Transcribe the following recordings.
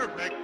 Perfect.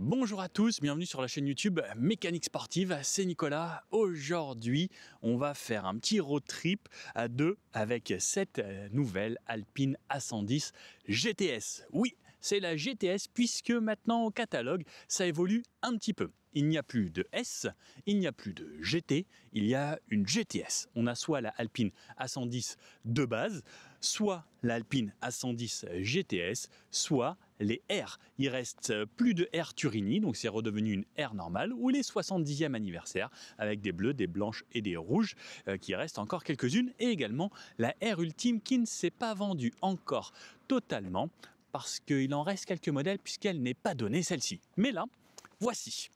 Bonjour à tous, bienvenue sur la chaîne YouTube Mécanique Sportive, c'est Nicolas. Aujourd'hui, on va faire un petit road trip à deux avec cette nouvelle Alpine A110 GTS. Oui, c'est la GTS puisque maintenant au catalogue, ça évolue un petit peu. Il n'y a plus de S, il n'y a plus de GT, il y a une GTS. On a soit la Alpine A110 de base, soit la Alpine A110 GTS, soit les R. Il reste plus de R Turini, donc c'est redevenu une R normale, ou les 70e anniversaire avec des bleus, des blanches et des rouges, qui restent encore quelques-unes, et également la R Ultime qui ne s'est pas vendue encore totalement, parce qu'il en reste quelques modèles puisqu'elle n'est pas donnée celle-ci. Mais là, voici.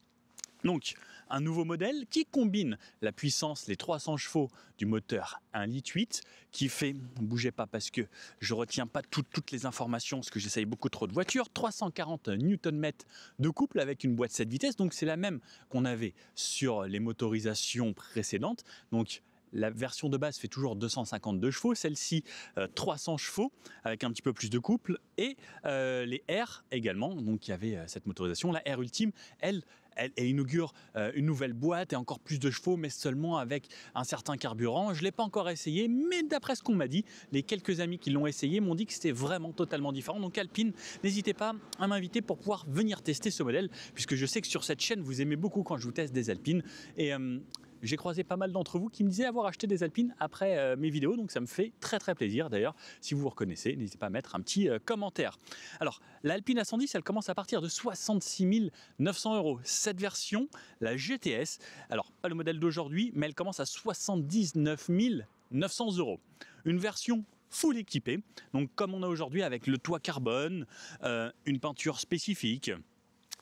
Donc, un nouveau modèle qui combine la puissance, les 300 chevaux du moteur 1,8 litre, qui fait, ne bougez pas parce que je ne retiens pas toutes les informations, parce que j'essaye beaucoup trop de voitures, 340 Nm de couple avec une boîte 7 vitesses, donc c'est la même qu'on avait sur les motorisations précédentes. Donc, la version de base fait toujours 252 chevaux, celle-ci 300 chevaux avec un petit peu plus de couple, et les R également, donc il y avait cette motorisation, la R Ultime, elle inaugure une nouvelle boîte et encore plus de chevaux, mais seulement avec un certain carburant. Je ne l'ai pas encore essayé, mais d'après ce qu'on m'a dit, les quelques amis qui l'ont essayé m'ont dit que c'était vraiment totalement différent. Donc Alpine, n'hésitez pas à m'inviter pour pouvoir venir tester ce modèle, puisque je sais que sur cette chaîne, vous aimez beaucoup quand je vous teste des Alpines. Et j'ai croisé pas mal d'entre vous qui me disaient avoir acheté des Alpines après mes vidéos, donc ça me fait très très plaisir. D'ailleurs, si vous vous reconnaissez, n'hésitez pas à mettre un petit commentaire. Alors, l'Alpine A110, elle commence à partir de 66 900 €. Cette version, la GTS, alors pas le modèle d'aujourd'hui, mais elle commence à 79 900 €. Une version full équipée, donc comme on a aujourd'hui avec le toit carbone, une peinture spécifique,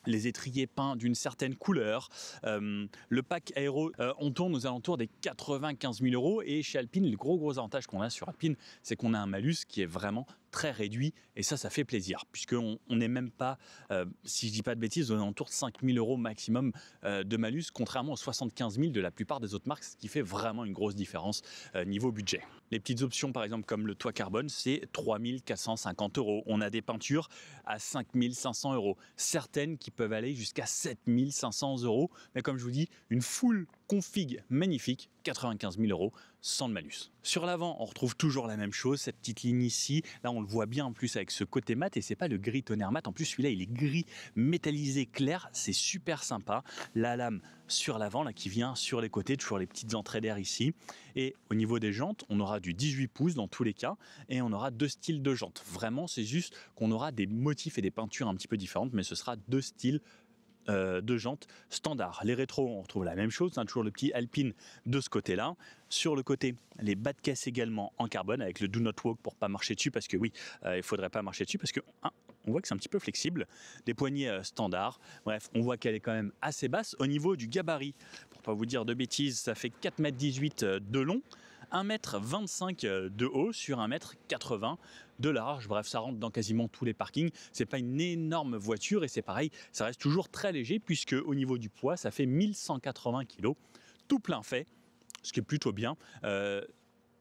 les étriers peints d'une certaine couleur, le pack aéro, on tourne aux alentours des 95 000 €. Et chez Alpine, le gros avantage qu'on a sur Alpine, c'est qu'on a un malus qui est vraiment très réduit, et ça fait plaisir, puisqu'on n'est même pas, si je dis pas de bêtises, aux alentours de 5 000 € maximum de malus, contrairement aux 75 000 de la plupart des autres marques, ce qui fait vraiment une grosse différence niveau budget. Les petites options, par exemple, comme le toit carbone, c'est 3 450 €. On a des peintures à 5 500 €, certaines qui peuvent aller jusqu'à 7 500 €, mais comme je vous dis, une full config magnifique, 95 000 € sans le malus. Sur l'avant, on retrouve toujours la même chose, cette petite ligne ici. Là, on le voit bien en plus avec ce côté mat, et c'est pas le gris tonnerre mat. En plus, celui-là, il est gris métallisé clair. C'est super sympa. La lame sur l'avant, là, qui vient sur les côtés, toujours les petites entrées d'air ici. Et au niveau des jantes, on aura du 18 pouces dans tous les cas, et on aura deux styles de jantes. Vraiment, c'est juste qu'on aura des motifs et des peintures un petit peu différentes, mais ce sera deux styles de jantes standard. Les rétros, on retrouve la même chose, hein, toujours le petit Alpine de ce côté-là. Sur le côté, les bas de caisse également en carbone avec le Do Not Walk pour pas marcher dessus, parce que oui, il faudrait pas marcher dessus parce que on voit que c'est un petit peu flexible. Des poignées standards. Bref, on voit qu'elle est quand même assez basse. Au niveau du gabarit, pour pas vous dire de bêtises, ça fait 4,18 m de long, 1,25 m de haut sur 1,80 m de large. Bref, ça rentre dans quasiment tous les parkings. C'est pas une énorme voiture, et c'est pareil, ça reste toujours très léger, puisque au niveau du poids, ça fait 1180 kg, tout plein fait, ce qui est plutôt bien.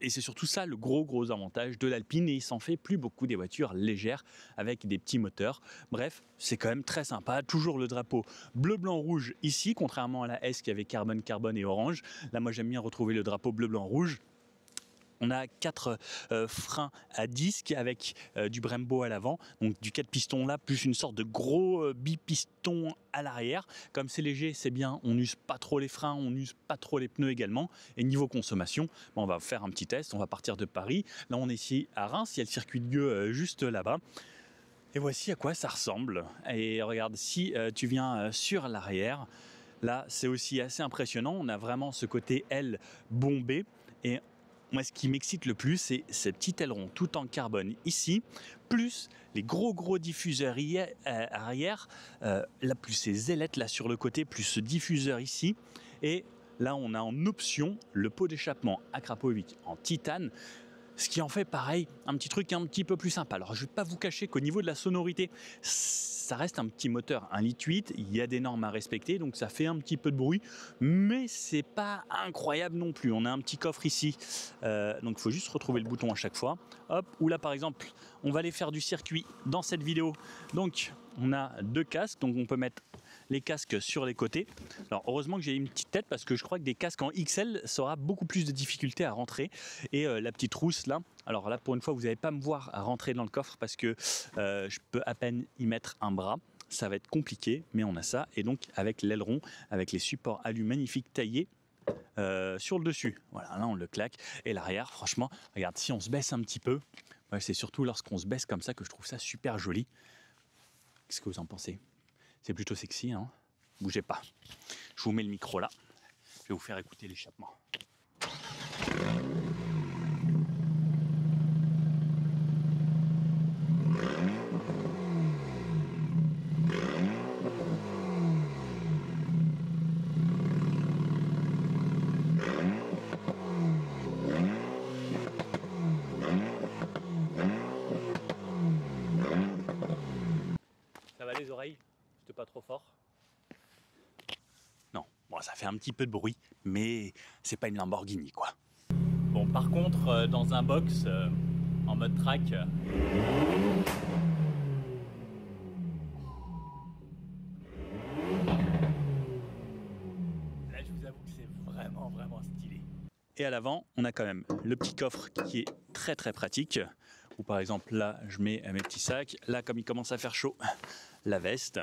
Et c'est surtout ça le gros avantage de l'Alpine, et il s'en fait plus beaucoup des voitures légères avec des petits moteurs. Bref, c'est quand même très sympa. Toujours le drapeau bleu, blanc, rouge ici, contrairement à la S qui avait carbone et orange. Là, moi, j'aime bien retrouver le drapeau bleu, blanc, rouge. On a 4 freins à disque avec du Brembo à l'avant, donc du 4 pistons là, plus une sorte de gros bipiston à l'arrière. Comme c'est léger, c'est bien, on n'use pas trop les freins, on n'use pas trop les pneus également. Et niveau consommation, on va faire un petit test, on va partir de Paris. Là, on est ici à Reims, il y a le circuit de Gueux juste là-bas. Et voici à quoi ça ressemble. Et regarde, si tu viens sur l'arrière, là, c'est aussi assez impressionnant. On a vraiment ce côté aile bombé. Et moi, ce qui m'excite le plus, c'est ces petits ailerons tout en carbone ici, plus les gros diffuseurs arrière, là, plus ces ailettes là sur le côté, plus ce diffuseur ici. Et là, on a en option le pot d'échappement Akrapovic en titane, ce qui en fait pareil, un petit truc un petit peu plus sympa. Alors je ne vais pas vous cacher qu'au niveau de la sonorité, ça reste un petit moteur 1,8 litre, il y a des normes à respecter, donc ça fait un petit peu de bruit, mais c'est pas incroyable non plus. On a un petit coffre ici, donc il faut juste retrouver le bouton à chaque fois. Hop, ou là par exemple, on va aller faire du circuit dans cette vidéo. Donc on a 2 casques, donc on peut mettre les casques sur les côtés. Alors heureusement que j'ai une petite tête parce que je crois que des casques en XL, ça aura beaucoup plus de difficultés à rentrer. Et la petite trousse là, alors là pour une fois vous n'allez pas me voir à rentrer dans le coffre parce que je peux à peine y mettre un bras. Ça va être compliqué, mais on a ça. Et donc avec l'aileron, avec les supports alu magnifiques taillés sur le dessus. Voilà, là on le claque. Et l'arrière, franchement, regarde, si on se baisse un petit peu, ouais, c'est surtout lorsqu'on se baisse comme ça que je trouve ça super joli. Qu'est-ce que vous en pensez ? C'est plutôt sexy, hein. Bougez pas. Je vous mets le micro là. Je vais vous faire écouter l'échappement. Ça va les oreilles ? C'était pas trop fort ? Non, bon, ça fait un petit peu de bruit, mais c'est pas une Lamborghini, quoi. Bon, par contre, dans un box en mode track, là, je vous avoue que c'est vraiment stylé. Et à l'avant, on a quand même le petit coffre qui est très pratique. Ou par exemple, là, je mets mes petits sacs. Là, comme il commence à faire chaud, la veste,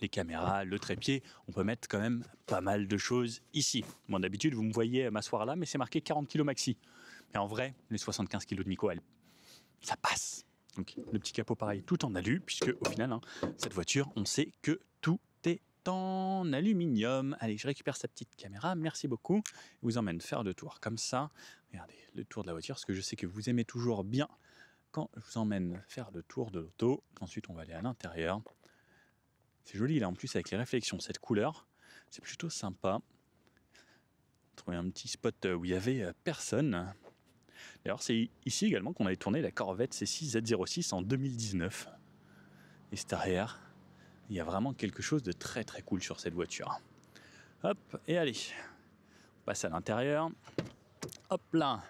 les caméras, le trépied, on peut mettre quand même pas mal de choses ici. Bon, d'habitude, vous me voyez m'asseoir là, mais c'est marqué 40 kg maxi. Mais en vrai, les 75 kg de Miko, ça passe. Donc, le petit capot pareil, tout en alu, puisque au final, hein, cette voiture, on sait que tout est en aluminium. Allez, je récupère sa petite caméra, merci beaucoup. Je vous emmène faire le tour comme ça. Regardez, le tour de la voiture, parce que je sais que vous aimez toujours bien quand je vous emmène faire le tour de l'auto. Ensuite, on va aller à l'intérieur. C'est joli là en plus avec les réflexions, cette couleur, c'est plutôt sympa. Trouver un petit spot où il y avait personne. D'ailleurs c'est ici également qu'on avait tourné la Corvette C6 Z06 en 2019. Et c'est arrière, il y a vraiment quelque chose de très cool sur cette voiture. Hop, et allez, on passe à l'intérieur. Hop là.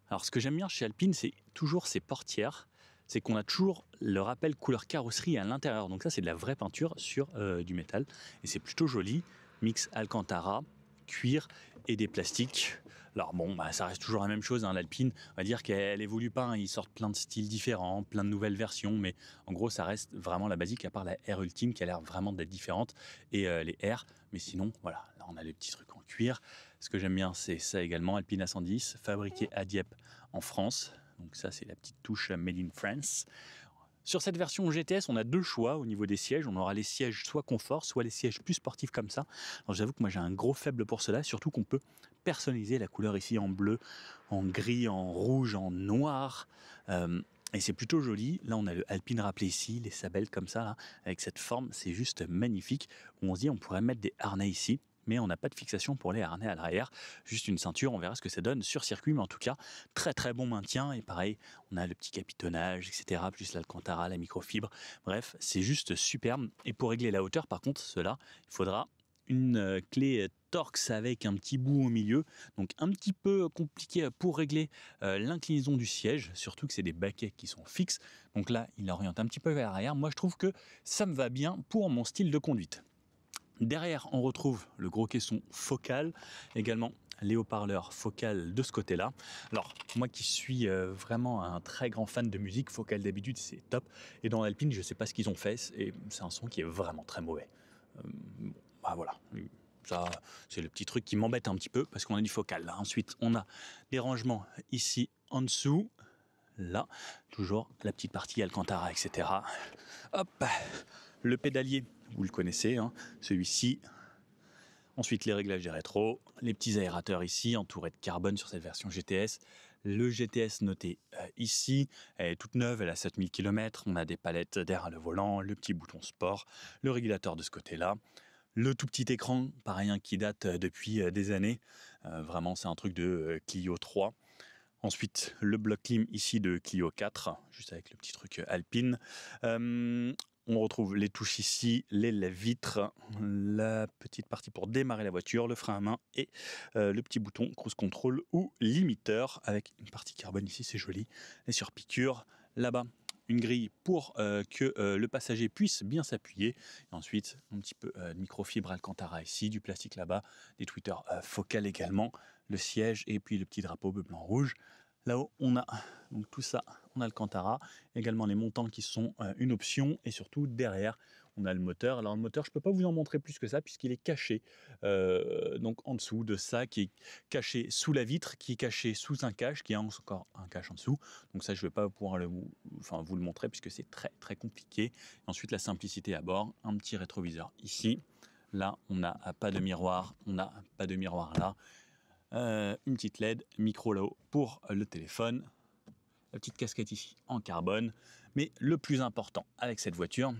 Alors ce que j'aime bien chez Alpine, c'est toujours ces portières. C'est qu'on a toujours le rappel couleur carrosserie à l'intérieur. Donc ça, c'est de la vraie peinture sur du métal. Et c'est plutôt joli. Mix Alcantara, cuir et des plastiques. Alors bon, bah, ça reste toujours la même chose, hein, l'Alpine. On va dire qu'elle évolue pas. Hein. Ils sortent plein de styles différents, plein de nouvelles versions. Mais en gros, ça reste vraiment la basique, à part la R Ultime qui a l'air vraiment d'être différente. Et les R. Mais sinon, voilà, là, on a les petits trucs en cuir. Ce que j'aime bien, c'est ça également. Alpine A110, fabriqué à Dieppe en France. Donc ça, c'est la petite touche Made in France. Sur cette version GTS, on a 2 choix au niveau des sièges. On aura les sièges soit confort, soit les sièges plus sportifs comme ça. Alors j'avoue que moi, j'ai un gros faible pour cela, surtout qu'on peut personnaliser la couleur ici en bleu, en gris, en rouge, en noir. Et c'est plutôt joli. Là, on a le Alpine rappelé ici, les sabelles comme ça, là, avec cette forme. C'est juste magnifique. On se dit, on pourrait mettre des harnais ici. Mais on n'a pas de fixation pour les harnais à l'arrière, juste une ceinture, on verra ce que ça donne sur circuit, mais en tout cas, très bon maintien, et pareil, on a le petit capitonnage, etc., plus l'Alcantara, la microfibre, bref, c'est juste superbe, et pour régler la hauteur, par contre, cela, il faudra une clé Torx avec un petit bout au milieu, donc un petit peu compliqué pour régler l'inclinaison du siège, surtout que c'est des baquets qui sont fixes, donc là, il oriente un petit peu vers l'arrière, moi je trouve que ça me va bien pour mon style de conduite. Derrière, on retrouve le gros caisson focal, également les haut-parleurs Focal de ce côté-là. Alors, moi qui suis vraiment un très grand fan de musique, Focal d'habitude c'est top. Et dans l'Alpine, je ne sais pas ce qu'ils ont fait, et c'est un son qui est vraiment très mauvais. Bon, bah voilà. Ça, c'est le petit truc qui m'embête un petit peu parce qu'on a du Focal. Là. Ensuite, on a des rangements ici en dessous. Là, toujours la petite partie Alcantara, etc. Hop, le pédalier, vous le connaissez, hein, celui-ci. Ensuite, les réglages des rétros, les petits aérateurs ici, entourés de carbone sur cette version GTS. Le GTS noté ici, elle est toute neuve, elle a 7000 km. On a des palettes d'air à le volant, le petit bouton sport, le régulateur de ce côté-là. Le tout petit écran, pareil, hein, qui date depuis des années. Vraiment, c'est un truc de Clio 3. Ensuite, le bloc clim ici de Clio 4, juste avec le petit truc Alpine. On retrouve les touches ici, les lève-vitres, la petite partie pour démarrer la voiture, le frein à main et le petit bouton cruise control ou limiteur avec une partie carbone ici, c'est joli. Les surpiqûres, là-bas, une grille pour que le passager puisse bien s'appuyer. Et ensuite, un petit peu de microfibre Alcantara ici, du plastique là-bas, des tweeters Focal également, le siège et puis le petit drapeau bleu, blanc, rouge. Là-haut, on a donc tout ça en Alcantara, également les montants qui sont une option et surtout derrière, on a le moteur. Alors le moteur, je ne peux pas vous en montrer plus que ça puisqu'il est caché donc en dessous de ça, qui est caché sous la vitre, qui est caché sous un cache, qui a encore un cache en dessous. Donc ça, je ne vais pas pouvoir vous le montrer puisque c'est très très compliqué. Et ensuite, la simplicité à bord, un petit rétroviseur ici. Là, on n'a pas de miroir, on n'a pas de miroir là. Une petite LED, micro là-haut pour le téléphone, la petite casquette ici en carbone. Mais le plus important avec cette voiture,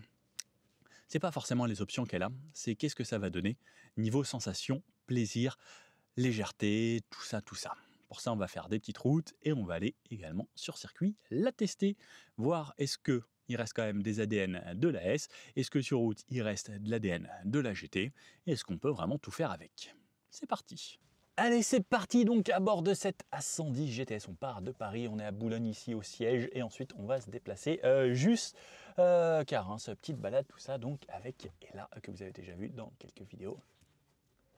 c'est pas forcément les options qu'elle a, c'est qu'est-ce que ça va donner niveau sensation, plaisir, légèreté, tout ça, tout ça. Pour ça, on va faire des petites routes et on va aller également sur circuit la tester, voir est-ce que il reste quand même des ADN de la S, est-ce que sur route il reste de l'ADN de la GT, et est-ce qu'on peut vraiment tout faire avec. C'est parti. Allez, c'est parti donc à bord de cette A110 GTS. On part de Paris, on est à Boulogne ici au siège et ensuite on va se déplacer juste Carins, petite balade, tout ça donc avec Ella que vous avez déjà vu dans quelques vidéos.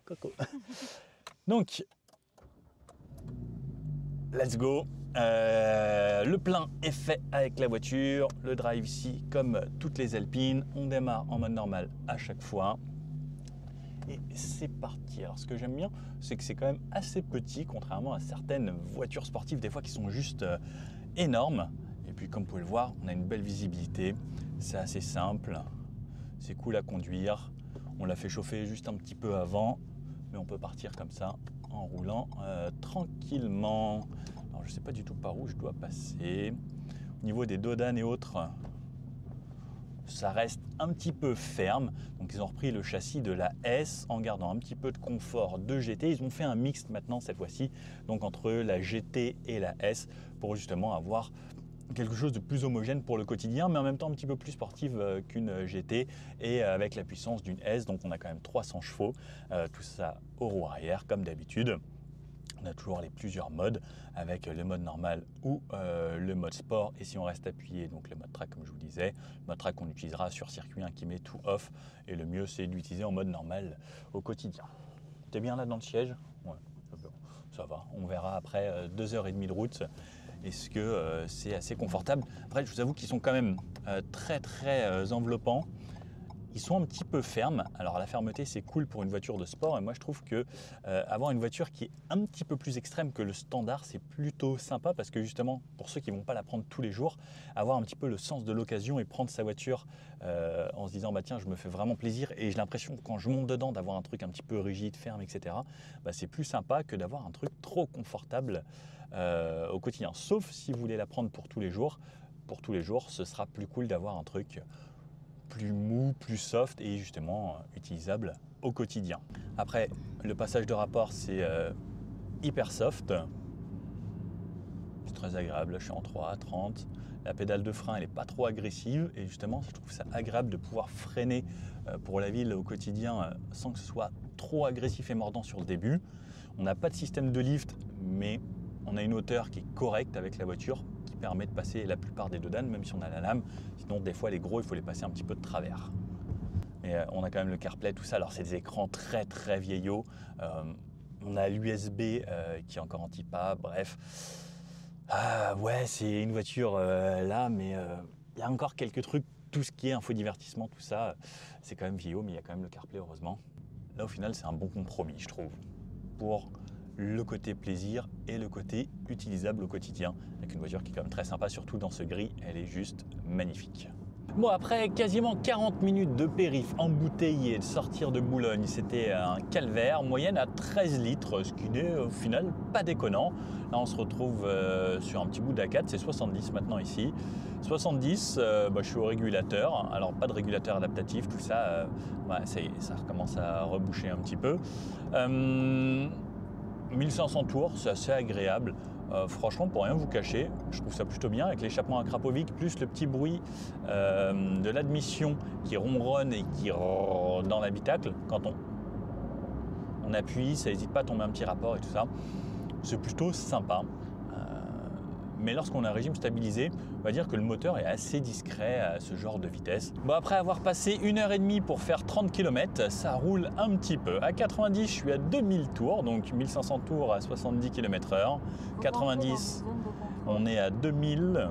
Coco. Donc, let's go. Le plein est fait avec la voiture, le drive ici comme toutes les Alpines. On démarre en mode normal à chaque fois. Et c'est parti. Alors ce que j'aime bien, c'est que c'est quand même assez petit, contrairement à certaines voitures sportives, des fois qui sont juste énormes. Et puis comme vous pouvez le voir, on a une belle visibilité. C'est assez simple, c'est cool à conduire. On l'a fait chauffer juste un petit peu avant, mais on peut partir comme ça en roulant tranquillement. Alors je ne sais pas du tout par où je dois passer. Au niveau des dodanes et autres, ça reste un petit peu ferme. Donc ils ont repris le châssis de la S en gardant un petit peu de confort de GT. Ils ont fait un mixte maintenant cette fois-ci, donc entre la GT et la S, pour justement avoir quelque chose de plus homogène pour le quotidien, mais en même temps un petit peu plus sportive qu'une GT et avec la puissance d'une S. Donc on a quand même 300 chevaux, tout ça au roue arrière comme d'habitude. On a toujours les plusieurs modes avec le mode normal ou le mode sport. Et si on reste appuyé, donc le mode track comme je vous disais, le mode track qu'on utilisera sur circuit qui met tout off. Et le mieux c'est d'utiliser en mode normal au quotidien. T'es bien là dans le siège? Ouais, ça va. On verra après 2h30 de route. Est-ce que c'est assez confortable? Après, je vous avoue qu'ils sont quand même très enveloppants. Ils sont un petit peu fermes. Alors la fermeté c'est cool pour une voiture de sport et moi je trouve que avoir une voiture qui est un petit peu plus extrême que le standard c'est plutôt sympa parce que justement pour ceux qui ne vont pas la prendre tous les jours, avoir un petit peu le sens de l'occasion et prendre sa voiture en se disant bah tiens je me fais vraiment plaisir et j'ai l'impression que quand je monte dedans d'avoir un truc un petit peu rigide, ferme, etc. Bah, c'est plus sympa que d'avoir un truc trop confortable au quotidien. Sauf si vous voulez la prendre pour tous les jours. Pour tous les jours ce sera plus cool d'avoir un truc plus mou, plus soft et justement utilisable au quotidien. Après, le passage de rapport, c'est hyper soft. C'est très agréable, je suis en 3 à 30. La pédale de frein, elle n'est pas trop agressive et justement, je trouve ça agréable de pouvoir freiner pour la ville au quotidien sans que ce soit trop agressif et mordant sur le début. On n'a pas de système de lift, mais on a une hauteur qui est correcte avec la voiture qui permet de passer la plupart des dodanes, même si on a la lame. Sinon, des fois, les gros, il faut les passer un petit peu de travers. Mais on a quand même le CarPlay, tout ça. Alors, c'est des écrans très vieillots. On a l'USB qui est encore anti-pas, bref. Ouais, c'est une voiture là, mais il y a encore quelques trucs. Tout ce qui est infodivertissement, tout ça, c'est quand même vieillot, mais il y a quand même le CarPlay, heureusement. Là, au final, c'est un bon compromis, je trouve, pour le côté plaisir et le côté utilisable au quotidien, avec une voiture qui est quand même très sympa, surtout dans ce gris, elle est juste magnifique. Bon, après quasiment 40 minutes de périph' embouteillé, de sortir de Boulogne, c'était un calvaire, moyenne à 13 litres, ce qui n'est au final pas déconnant. Là, on se retrouve sur un petit bout d'A4, c'est 70 maintenant ici. 70, je suis au régulateur, alors pas de régulateur adaptatif, tout ça, ça recommence à reboucher un petit peu. 1500 tours, c'est assez agréable. Franchement, pour rien vous cacher, je trouve ça plutôt bien avec l'échappement à Krapovic, plus le petit bruit de l'admission qui ronronne et qui dans l'habitacle. Quand on appuie, ça n'hésite pas à tomber un petit rapport et tout ça. C'est plutôt sympa. Mais lorsqu'on a un régime stabilisé, on va dire que le moteur est assez discret à ce genre de vitesse. Bon, après avoir passé 1h30 pour faire 30 km, ça roule un petit peu. À 90, je suis à 2000 tours, donc 1500 tours à 70 km/h. 90, on est à 2000.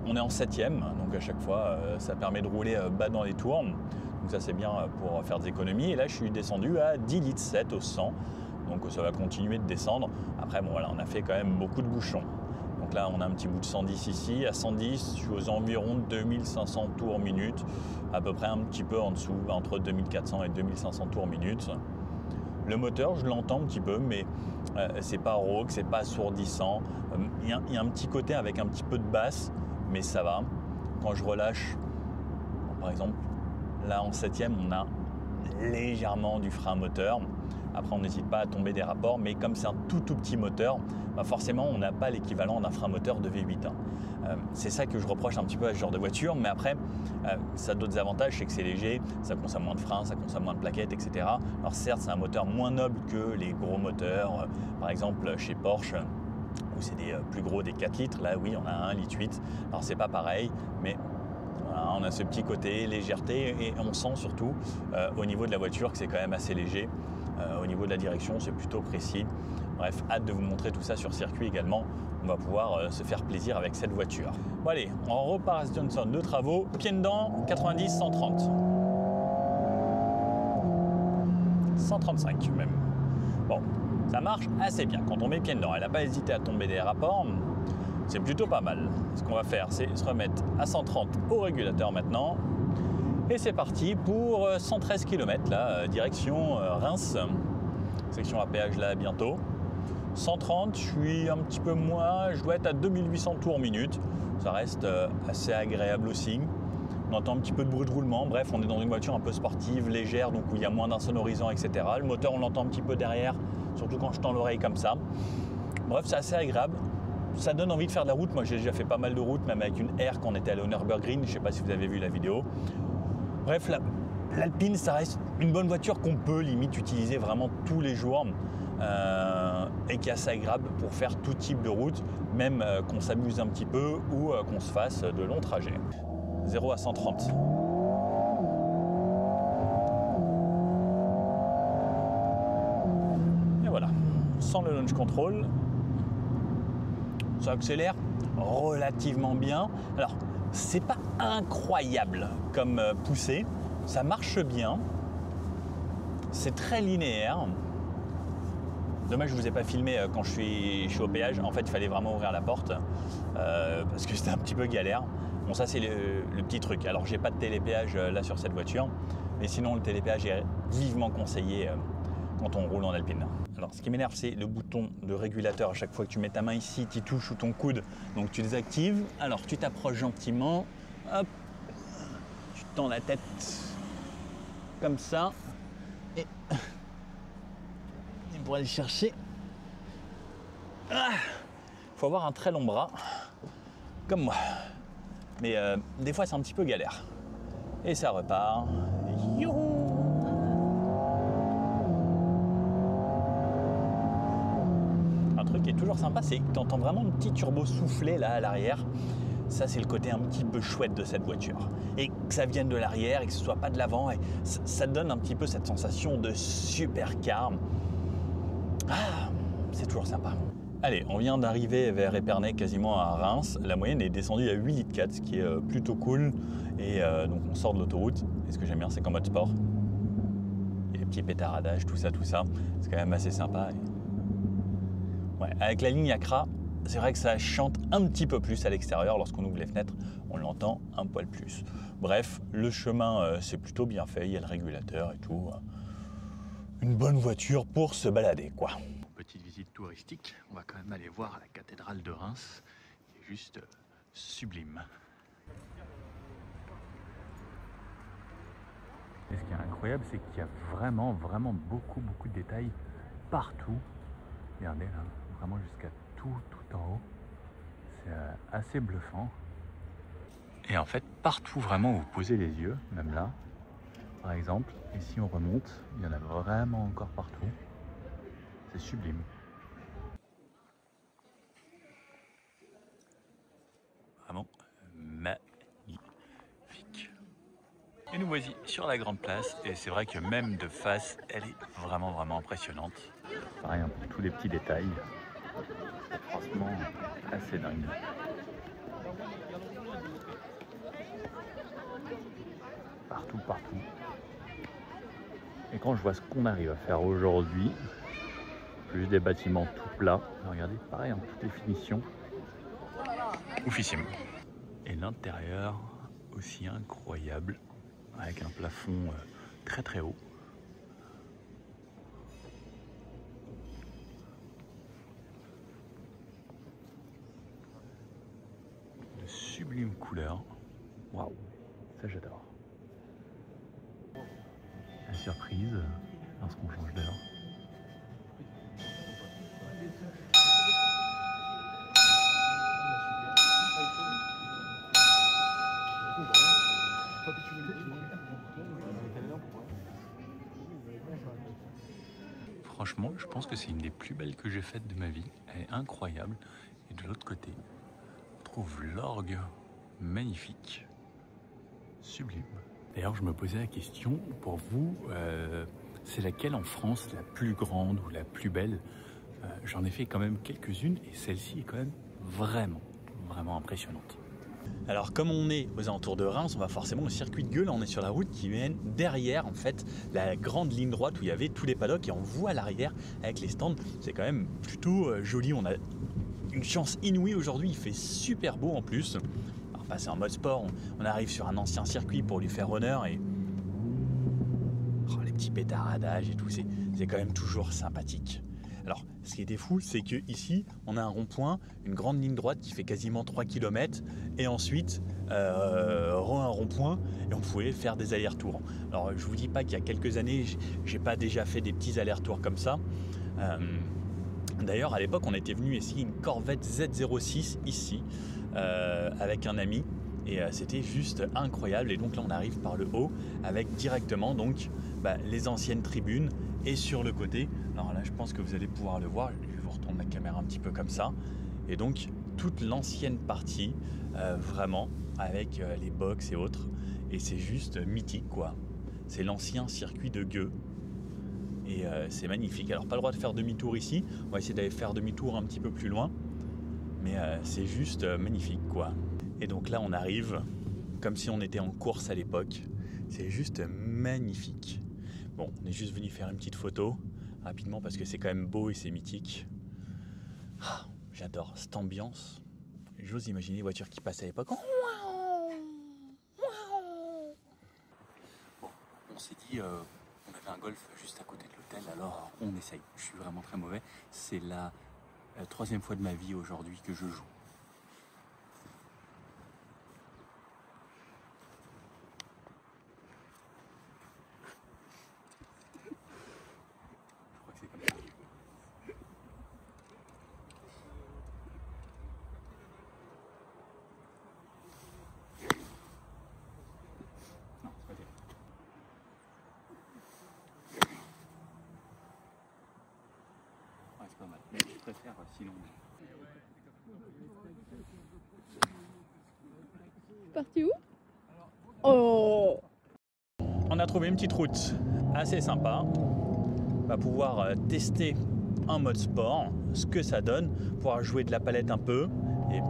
On est en 7e, donc à chaque fois, ça permet de rouler bas dans les tours. Donc ça, c'est bien pour faire des économies. Et là, je suis descendu à 10,7 litres au 100. Donc ça va continuer de descendre. Après, bon, voilà, on a fait quand même beaucoup de bouchons. Donc là, on a un petit bout de 110 ici. À 110, je suis aux environs de 2500 tours minute, à peu près un petit peu en dessous, entre 2400 et 2500 tours minute. Le moteur, je l'entends un petit peu, mais c'est pas rauque, c'est pas assourdissant. Il y a un petit côté avec un petit peu de basse, mais ça va. Quand je relâche, bon, par exemple, là en 7e, on a légèrement du frein moteur. Après, on n'hésite pas à tomber des rapports, mais comme c'est un tout petit moteur, forcément, on n'a pas l'équivalent d'un frein moteur de V8. C'est ça que je reproche un petit peu à ce genre de voiture, mais après, ça a d'autres avantages, c'est que c'est léger, ça consomme moins de freins, ça consomme moins de plaquettes, etc. Alors certes, c'est un moteur moins noble que les gros moteurs, par exemple chez Porsche, où c'est des plus gros, des 4 litres. Là, oui, on a un 1,8 litre. Alors, c'est pas pareil, mais voilà, on a ce petit côté légèreté et on sent surtout au niveau de la voiture que c'est quand même assez léger. Au niveau de la direction, c'est plutôt précis. Bref, hâte de vous montrer tout ça sur circuit également. On va pouvoir se faire plaisir avec cette voiture. Bon allez, on repart à Johnson de travaux. Pied dedans, 90, 130. 135 même. Bon, ça marche assez bien quand on met pied dedans. Elle n'a pas hésité à tomber des rapports. C'est plutôt pas mal. Ce qu'on va faire, c'est se remettre à 130 au régulateur maintenant. Et c'est parti pour 113 km là, direction Reims. Section à péage là bientôt. 130, je suis un petit peu moins, je dois être à 2800 tours minute. Ça reste assez agréable aussi. On entend un petit peu de bruit de roulement. Bref, on est dans une voiture un peu sportive, légère, donc où il y a moins d'insonorisants, etc. Le moteur, on l'entend un petit peu derrière, surtout quand je tends l'oreille comme ça. Bref, c'est assez agréable. Ça donne envie de faire de la route. Moi, j'ai déjà fait pas mal de route, même avec une R quand on était à Nürburgring. Je ne sais pas si vous avez vu la vidéo. Bref, l'Alpine, ça reste une bonne voiture qu'on peut limite utiliser vraiment tous les jours et qui est assez agréable pour faire tout type de route, même qu'on s'amuse un petit peu ou qu'on se fasse de longs trajets. 0 à 130. Et voilà, sans le launch control, ça accélère relativement bien. Alors, c'est pas incroyable comme poussée, ça marche bien, c'est très linéaire. Dommage, je ne vous ai pas filmé quand je suis au péage. En fait, il fallait vraiment ouvrir la porte parce que c'était un petit peu galère. Bon, ça, c'est le petit truc. Alors, j'ai pas de télépéage là sur cette voiture, mais sinon, le télépéage est vivement conseillé quand on roule en Alpine. Alors, ce qui m'énerve, c'est le bouton de régulateur. À chaque fois que tu mets ta main ici, tu touches ou ton coude, donc tu désactives. Alors, tu t'approches gentiment, hop, tu tends la tête comme ça, et pour aller chercher. Faut avoir un très long bras, comme moi. Mais des fois, c'est un petit peu galère. Et ça repart. Youhou! Un truc qui est toujours sympa, c'est que tu entends vraiment un petit turbo souffler là à l'arrière. Ça, c'est le côté un petit peu chouette de cette voiture. Et que ça vienne de l'arrière et que ce soit pas de l'avant, ça donne un petit peu cette sensation de supercar. Ah, c'est toujours sympa. Allez, on vient d'arriver vers Épernay, quasiment à Reims. La moyenne est descendue à 8 litres 4, ce qui est plutôt cool. Et donc on sort de l'autoroute. Et ce que j'aime bien, c'est qu'en mode sport, il y a les petits pétaradages, tout ça. C'est quand même assez sympa. Et... ouais, avec la ligne Accra, c'est vrai que ça chante un petit peu plus à l'extérieur. Lorsqu'on ouvre les fenêtres, on l'entend un poil plus. Bref, le chemin, c'est plutôt bien fait. Il y a le régulateur et tout. Une bonne voiture pour se balader, quoi. Petite visite touristique, on va quand même aller voir la cathédrale de Reims, qui est juste sublime. Et ce qui est incroyable, c'est qu'il y a vraiment beaucoup de détails partout. Regardez là, vraiment jusqu'à tout en haut. C'est assez bluffant. Et en fait, partout vraiment où vous posez les yeux, même là, par exemple, et si on remonte, il y en a vraiment encore partout. C'est sublime. Vraiment magnifique. Et nous voici sur la grande place. Et c'est vrai que même de face, elle est vraiment impressionnante. Pareil hein, pour tous les petits détails. C'est franchement assez dingue. Partout. Et quand je vois ce qu'on arrive à faire aujourd'hui, plus des bâtiments tout plats, regardez, pareil, en toutes les finitions, oufissime. Et l'intérieur aussi incroyable, avec un plafond très haut. De sublimes couleurs, waouh, ça j'adore. La surprise lorsqu'on change d'heure. Franchement, je pense que c'est une des plus belles que j'ai faites de ma vie. Elle est incroyable. Et de l'autre côté, on trouve l'orgue magnifique, sublime. D'ailleurs, je me posais la question, pour vous, c'est laquelle en France la plus grande ou la plus belle? J'en ai fait quand même quelques-unes et celle-ci est quand même vraiment impressionnante. Alors comme on est aux alentours de Reims, on va forcément au circuit de Gueux. Là on est sur la route qui mène derrière en fait la grande ligne droite où il y avait tous les paddocks et on voit à l'arrière avec les stands. C'est quand même plutôt joli, on a une chance inouïe aujourd'hui, il fait super beau en plus. Alors passer en mode sport, on arrive sur un ancien circuit pour lui faire honneur et oh, les petits pétaradages et tout, c'est quand même toujours sympathique. Alors, ce qui était fou, c'est qu'ici, on a un rond-point, une grande ligne droite qui fait quasiment 3 km, et ensuite, un rond-point, et on pouvait faire des allers-retours. Alors, je vous dis pas qu'il y a quelques années, j'ai pas déjà fait des petits allers-retours comme ça. D'ailleurs, à l'époque, on était venu essayer une Corvette Z06 ici, avec un ami, et c'était juste incroyable. Et donc là, on arrive par le haut, avec directement donc les anciennes tribunes, et sur le côté, alors là je pense que vous allez pouvoir le voir, je vais vous retourner la caméra un petit peu comme ça, et donc toute l'ancienne partie, vraiment, avec les box et autres, et c'est juste mythique quoi. C'est l'ancien circuit de Gueux, et c'est magnifique. Alors pas le droit de faire demi-tour ici, on va essayer d'aller faire demi-tour un petit peu plus loin, mais c'est juste magnifique quoi. Et donc là on arrive, comme si on était en course à l'époque, c'est juste magnifique. Bon, on est juste venu faire une petite photo, rapidement, parce que c'est quand même beau et c'est mythique. Ah, j'adore cette ambiance. J'ose imaginer les voitures qui passent à l'époque. Bon, on s'est dit, on avait un golf juste à côté de l'hôtel, alors on essaye. Je suis vraiment très mauvais. C'est la troisième fois de ma vie aujourd'hui que je joue. C'est pas mal, mais je préfère sinon. Parti où? Oh! On a trouvé une petite route assez sympa. On va pouvoir tester en mode sport, ce que ça donne, pouvoir jouer de la palette un peu. Et...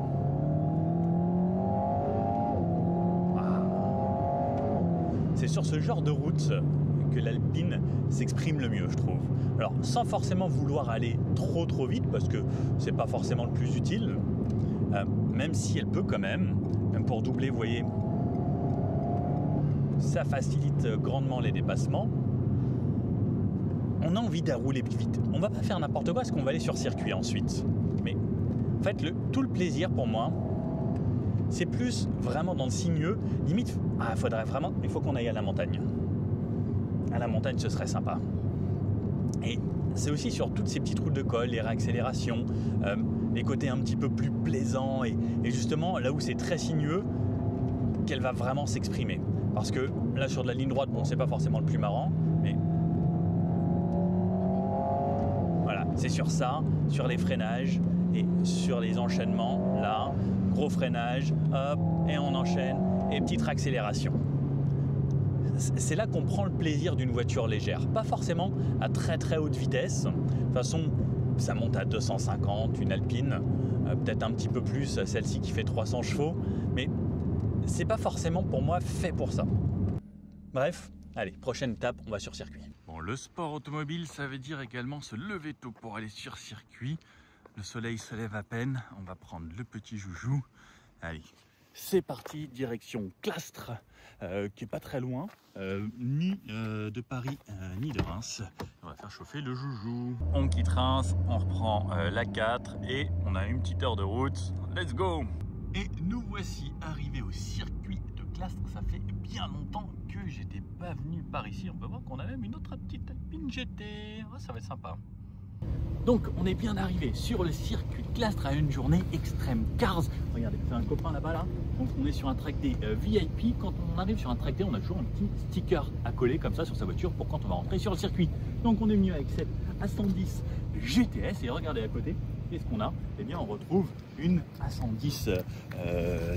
c'est sur ce genre de route que l'Alpine s'exprime le mieux, je trouve. Alors, sans forcément vouloir aller trop vite, parce que c'est pas forcément le plus utile, même si elle peut quand même pour doubler, vous voyez, ça facilite grandement les dépassements. On a envie de rouler plus vite. On va pas faire n'importe quoi parce qu'on va aller sur circuit ensuite. Mais en fait, tout le plaisir pour moi, c'est plus vraiment dans le sinueux. Limite, faudrait vraiment, il faut qu'on aille à la montagne. À la montagne, ce serait sympa. Et c'est aussi sur toutes ces petites routes de col, les réaccélérations, les côtés un petit peu plus plaisants et justement là où c'est très sinueux, qu'elle va vraiment s'exprimer. Parce que là, sur de la ligne droite, bon, c'est pas forcément le plus marrant, mais voilà, c'est sur ça, sur les freinages et sur les enchaînements. Là, gros freinage, hop, et on enchaîne, et petite accélération. C'est là qu'on prend le plaisir d'une voiture légère. Pas forcément à très haute vitesse. De toute façon, ça monte à 250, une Alpine, peut-être un petit peu plus, celle-ci qui fait 300 chevaux, mais c'est pas forcément pour moi fait pour ça. Bref, allez, prochaine étape, on va sur circuit. Bon, le sport automobile, ça veut dire également se lever tôt pour aller sur circuit. Le soleil se lève à peine, on va prendre le petit joujou. Allez, c'est parti, direction Clastres, qui est pas très loin, ni de Paris, ni de Reims. On va faire chauffer le joujou. On quitte Reims, on reprend la 4 et on a une petite heure de route. Let's go! Et nous voici arrivés au circuit de Clastres. Ça fait bien longtemps que j'étais pas venu par ici. On peut voir qu'on a même une autre petite Alpine GT. Oh, ça va être sympa. Donc on est bien arrivé sur le circuit de Clastres à une journée extrême cars. Regardez, c'est un copain là-bas là. Donc on est sur un track day VIP. Quand on arrive sur un track day, on a toujours un petit sticker à coller comme ça sur sa voiture pour quand on va rentrer sur le circuit. Donc on est venu avec cette A110 GTS et regardez à côté. Qu'est-ce qu'on a? Eh bien, on retrouve une A110.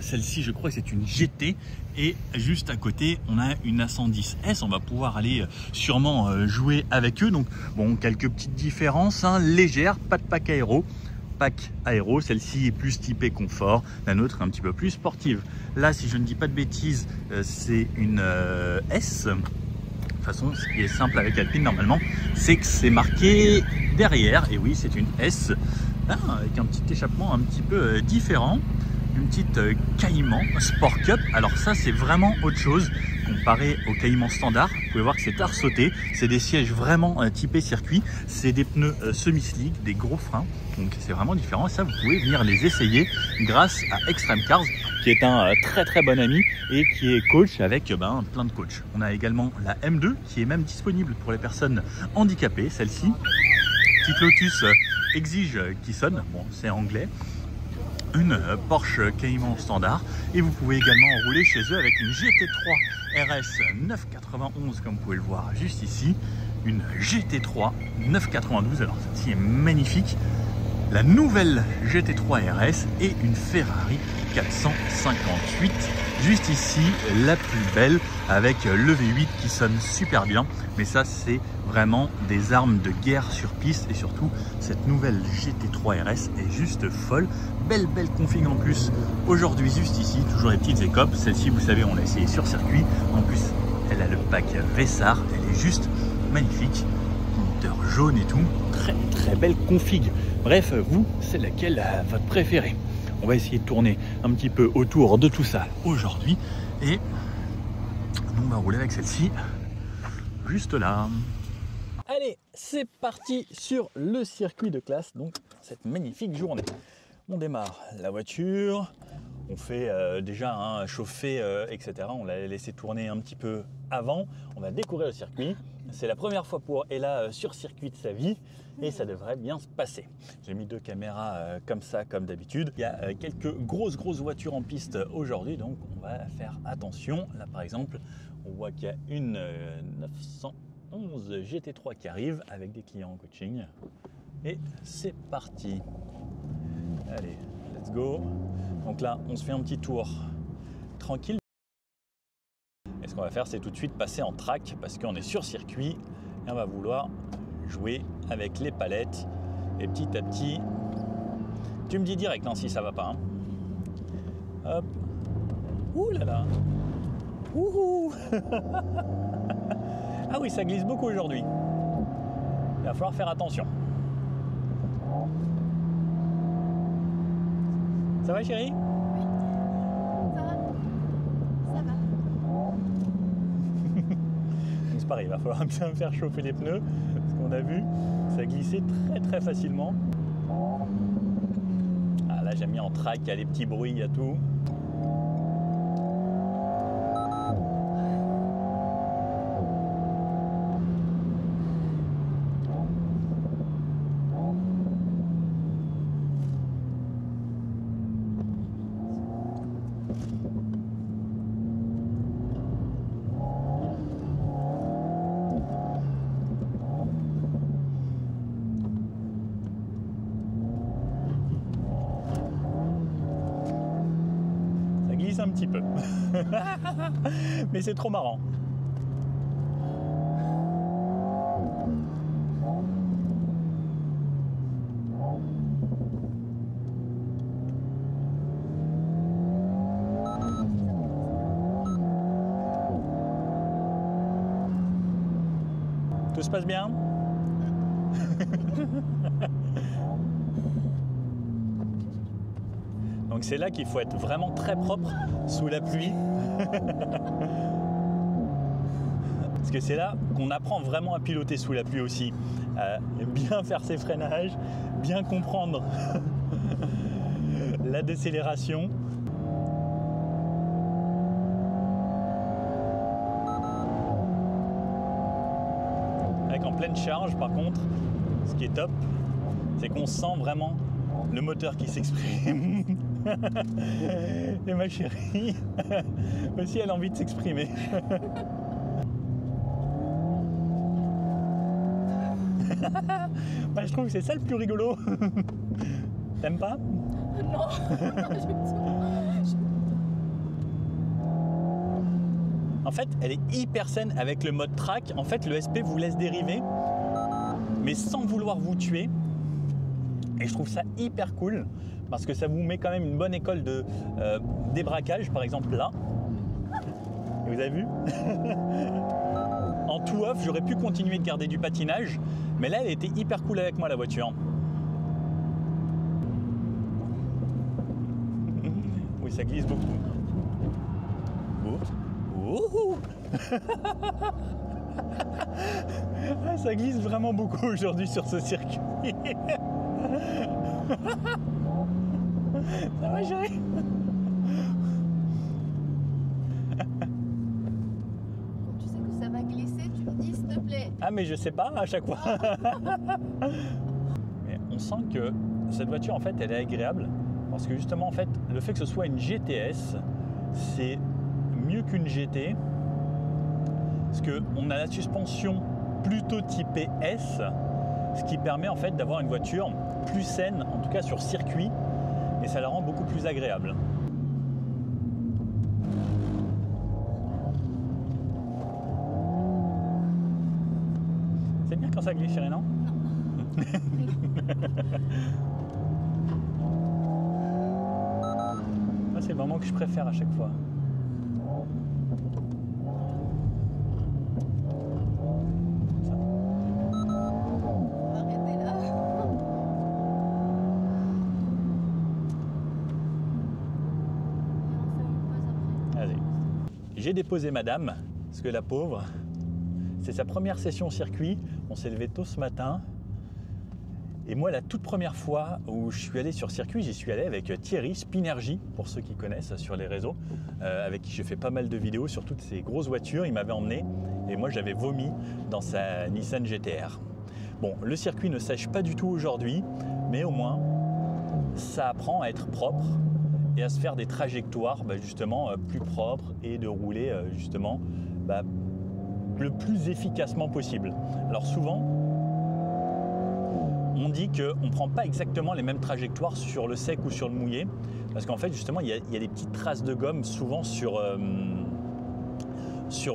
Celle-ci, je crois que c'est une GT. Et juste à côté, on a une A110S. On va pouvoir aller sûrement jouer avec eux. Donc, bon, quelques petites différences hein, légères. Pas de pack aéro. Pack aéro, celle-ci est plus typée confort. La nôtre est un petit peu plus sportive. Là, si je ne dis pas de bêtises, c'est une S. De toute façon, ce qui est simple avec Alpine, normalement, c'est que c'est marqué derrière. Et oui, c'est une S. Avec un petit échappement un petit peu différent, une petite Cayman Sport Cup. Alors ça c'est vraiment autre chose comparé au Cayman standard. Vous pouvez voir que c'est arçoté, c'est des sièges vraiment typés circuit, c'est des pneus semi-slick, des gros freins, donc c'est vraiment différent. Et ça vous pouvez venir les essayer grâce à Extreme Cars qui est un très bon ami et qui est coach avec plein de coachs. On a également la M2 qui est même disponible pour les personnes handicapées, celle-ci. Petite Lotus exige qui sonne, bon c'est anglais, une Porsche Cayman standard et vous pouvez également rouler chez eux avec une GT3 RS 991 comme vous pouvez le voir juste ici, une GT3 992, alors celle-ci est magnifique, la nouvelle GT3 RS et une Ferrari 458 juste ici, la plus belle avec le V8 qui sonne super bien, mais ça c'est vraiment des armes de guerre sur piste et surtout cette nouvelle GT3 RS est juste folle, belle config en plus aujourd'hui juste ici, toujours les petites écopes, celle-ci vous savez on l'a essayé sur circuit, en plus elle a le pack Vessar, elle est juste magnifique, moteur jaune et tout, très belle config. Bref, vous c'est laquelle votre préférée? On va essayer de tourner un petit peu autour de tout ça aujourd'hui et on va rouler avec celle-ci juste là. Allez, c'est parti sur le circuit de Clastres, donc cette magnifique journée. On démarre la voiture, on fait déjà chauffer, etc. On l'a laissé tourner un petit peu avant. On va découvrir le circuit. C'est la première fois pour Ella sur circuit de sa vie et ça devrait bien se passer. J'ai mis 2 caméras comme ça, comme d'habitude. Il y a quelques grosses voitures en piste aujourd'hui, donc on va faire attention. Là par exemple, on voit qu'il y a une 911 GT3 qui arrive avec des clients en coaching. Et c'est parti. Allez, let's go. Donc là, on se fait un petit tour tranquille. Et ce qu'on va faire, c'est tout de suite passer en track parce qu'on est sur circuit et on va vouloir jouer avec les palettes. Et petit à petit, tu me dis direct hein, si ça va pas. Hein. Hop. Ouh là là. Ouh. Ah oui, ça glisse beaucoup aujourd'hui. Il va falloir faire attention. Ça va chérie? Oui. Ça va. Ça va. C'est pareil, il va falloir bien faire chauffer les pneus. Parce qu'on a vu, ça glissait très facilement. Ah là j'ai mis en track, il y a les petits bruits, il y a tout. Un petit peu mais c'est trop marrant. Tout se passe bien? Donc c'est là qu'il faut être vraiment très propre sous la pluie. Parce que c'est là qu'on apprend vraiment à piloter sous la pluie aussi. Bien faire ses freinages, bien comprendre la décélération. Avec en pleine charge par contre, ce qui est top, c'est qu'on sent vraiment le moteur qui s'exprime. Et ma chérie aussi elle a envie de s'exprimer. Bah, je trouve que c'est ça le plus rigolo. T'aimes pas? Non. En fait elle est hyper saine avec le mode track. En fait le SP vous laisse dériver mais sans vouloir vous tuer. Et je trouve ça hyper cool parce que ça vous met quand même une bonne école de débraquage, par exemple là. Et vous avez vu? En tout off, j'aurais pu continuer de garder du patinage, mais là, elle était hyper cool avec moi, la voiture. Oui, ça glisse beaucoup. Oh. Ça glisse vraiment beaucoup aujourd'hui sur ce circuit. Ça va chérie? Quand tu sais que ça va glisser, tu me dis s'il te plaît. Ah mais je sais pas à chaque fois. Mais on sent que cette voiture en fait elle est agréable parce que justement en fait le fait que ce soit une GTS c'est mieux qu'une GT parce qu'on a la suspension plutôt typée S, ce qui permet en fait d'avoir une voiture plus saine, en tout cas sur circuit, et ça la rend beaucoup plus agréable. C'est bien quand ça glisse, chérie, non? Non. Moi, c'est le moment que je préfère à chaque fois. J'ai déposé madame, parce que la pauvre, c'est sa première session au circuit. On s'est levé tôt ce matin. Et moi, la toute première fois où je suis allé sur circuit, j'y suis allé avec Thierry Spinergy, pour ceux qui connaissent sur les réseaux, avec qui j'ai fait pas mal de vidéos sur toutes ces grosses voitures. Il m'avait emmené et moi, j'avais vomi dans sa Nissan GT-R. Bon, le circuit ne sèche pas du tout aujourd'hui, mais au moins, ça apprend à être propre et à se faire des trajectoires justement plus propres et de rouler justement le plus efficacement possible. Alors souvent, on dit qu'on ne prend pas exactement les mêmes trajectoires sur le sec ou sur le mouillé, parce qu'en fait justement il y a des petites traces de gomme souvent sur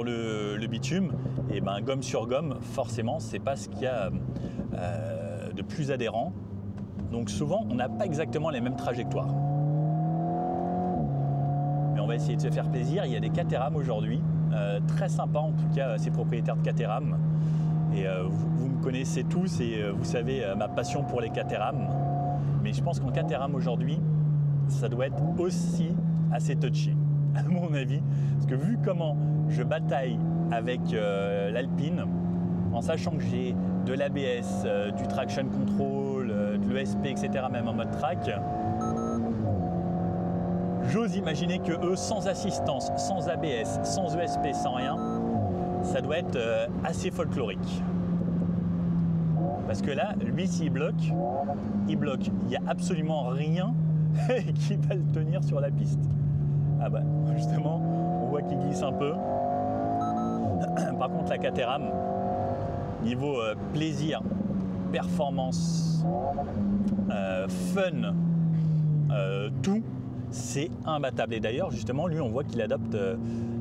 le bitume, et gomme sur gomme, forcément c'est pas ce qu'il y a de plus adhérent. Donc souvent, on n'a pas exactement les mêmes trajectoires. Mais on va essayer de se faire plaisir. Il y a des Caterham aujourd'hui, très sympa en tout cas, ces propriétaires de Caterham. Et vous me connaissez tous et vous savez ma passion pour les Caterham. Mais je pense qu'en Caterham aujourd'hui, ça doit être aussi assez touchy, à mon avis. Parce que vu comment je bataille avec l'Alpine, en sachant que j'ai de l'ABS, du traction control, de l'ESP, etc., même en mode track, j'ose imaginer que eux, sans assistance, sans ABS, sans ESP, sans rien, ça doit être assez folklorique. Parce que là, lui, s'il bloque, il bloque. Il n'y a absolument rien qui va le tenir sur la piste. Ah bah, justement, on voit qu'il glisse un peu. Par contre, la Caterham, niveau plaisir, performance, fun, tout, c'est imbattable. Et d'ailleurs, justement, lui, on voit qu'il adopte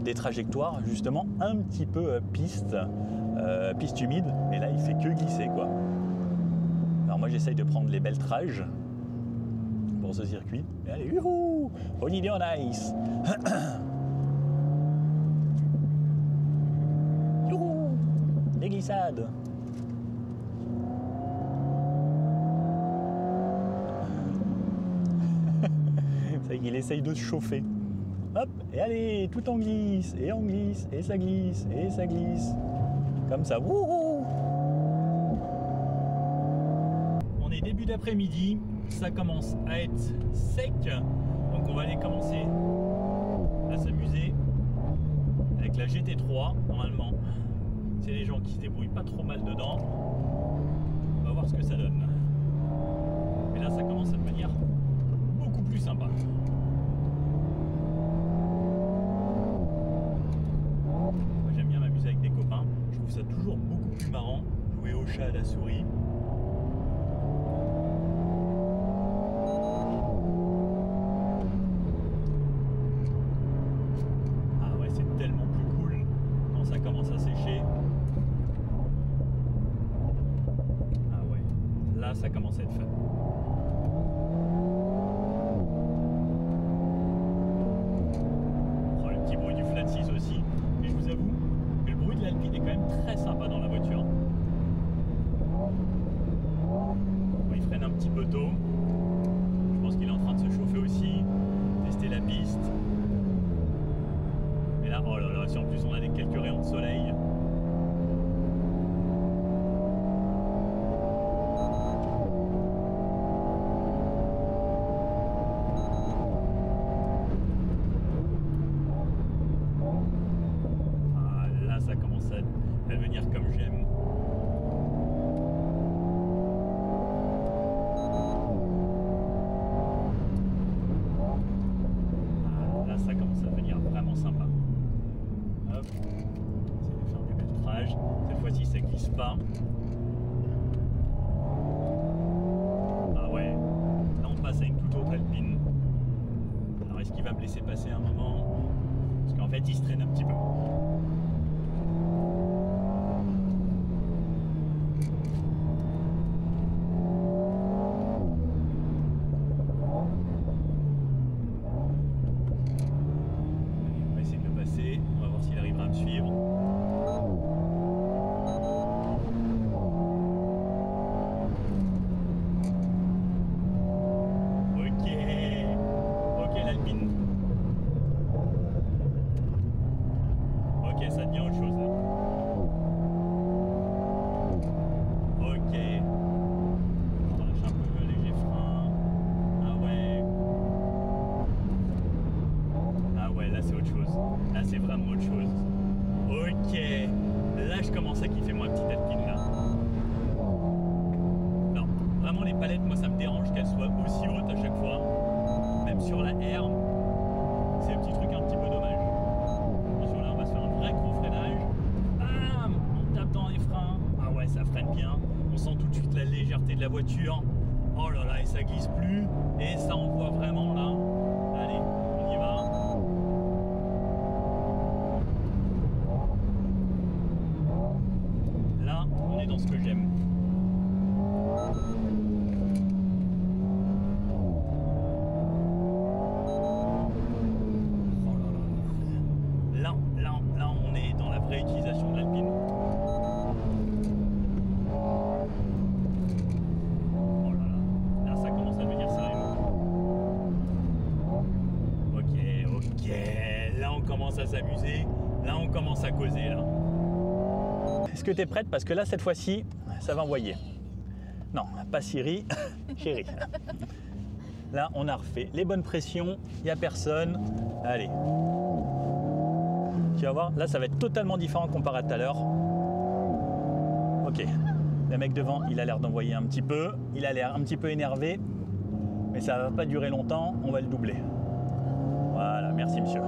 des trajectoires, justement, un petit peu piste humide. Et là, il fait que glisser, quoi. Alors moi, j'essaye de prendre les belles trages pour ce circuit. Et allez, youhou, on y est en ice. Youhou, les glissades. C'est qu'il essaye de se chauffer. Hop, et allez, tout en glisse, et on glisse, et ça glisse, et ça glisse. Comme ça, wouhou. On est début d'après-midi, ça commence à être sec, donc on va aller commencer à s'amuser avec la GT3, normalement. C'est les gens qui se débrouillent pas trop mal dedans. On va voir ce que ça donne. Mais là, ça commence à devenir beaucoup plus sympa. Moi, j'aime bien m'amuser avec des copains. Je trouve ça toujours beaucoup plus marrant, jouer au chat, à la souris. Ah ouais, c'est tellement plus cool quand ça commence à sécher. Ah ouais, là ça commence à être fun. Oh, le petit bruit du flat 6 aussi. Mais je vous avoue que le bruit de l'Alpine est quand même très sympa dans la voiture. Bon, il freine un petit peu tôt. Je pense qu'il est en train de se chauffer aussi, tester la piste. Et là, oh là là, si en plus on a quelques rayons de soleil. Ah, là, ça commence à devenir comme j'aime. Là, ça commence à devenir vraiment sympa. Hop, on essaie de faire des belles trages. Cette fois-ci, ça glisse pas. Ah ouais, là on passe à une toute autre Alpine. Alors est-ce qu'il va me laisser passer un moment? Parce qu'en fait, il se traîne un petit peu. On va essayer de le passer, on va voir s'il arrivera à me suivre. Ok l'Alpine. Ok, ça devient autre chose là. Ok. Je relâche un peu, léger frein. Ah ouais. Ah ouais, là c'est autre chose. Là c'est vraiment autre chose. Ok. Là je commence à kiffer ma petite Alpine là. Non, vraiment les palettes, moi ça me dérange qu'elles soient aussi hautes à chaque fois. Même sur la R, c'est un petit truc un petit peu dommage. Attention là, on va se faire un vrai gros freinage. Bam, on tape dans les freins. Ah ouais, ça freine bien. On sent tout de suite la légèreté de la voiture. Oh là là, et ça glisse plus. Et ça envoie vraiment là. Allez, on y va. Là, on est dans ce que j'aime. réutilisation de l'Alpine. Oh là là, là ça commence à devenir sérieux. Ok, là on commence à s'amuser, là on commence à causer là. Est-ce que tu es prête? Parce que là cette fois-ci, ça va envoyer. Non, pas Siri, chérie. Là on a refait les bonnes pressions, il n'y a personne. Allez. Tu vas voir, là ça va être totalement différent comparé à tout à l'heure. Ok, le mec devant, il a l'air d'envoyer un petit peu, il a l'air un petit peu énervé, mais ça va pas durer longtemps, on va le doubler. Voilà, merci monsieur.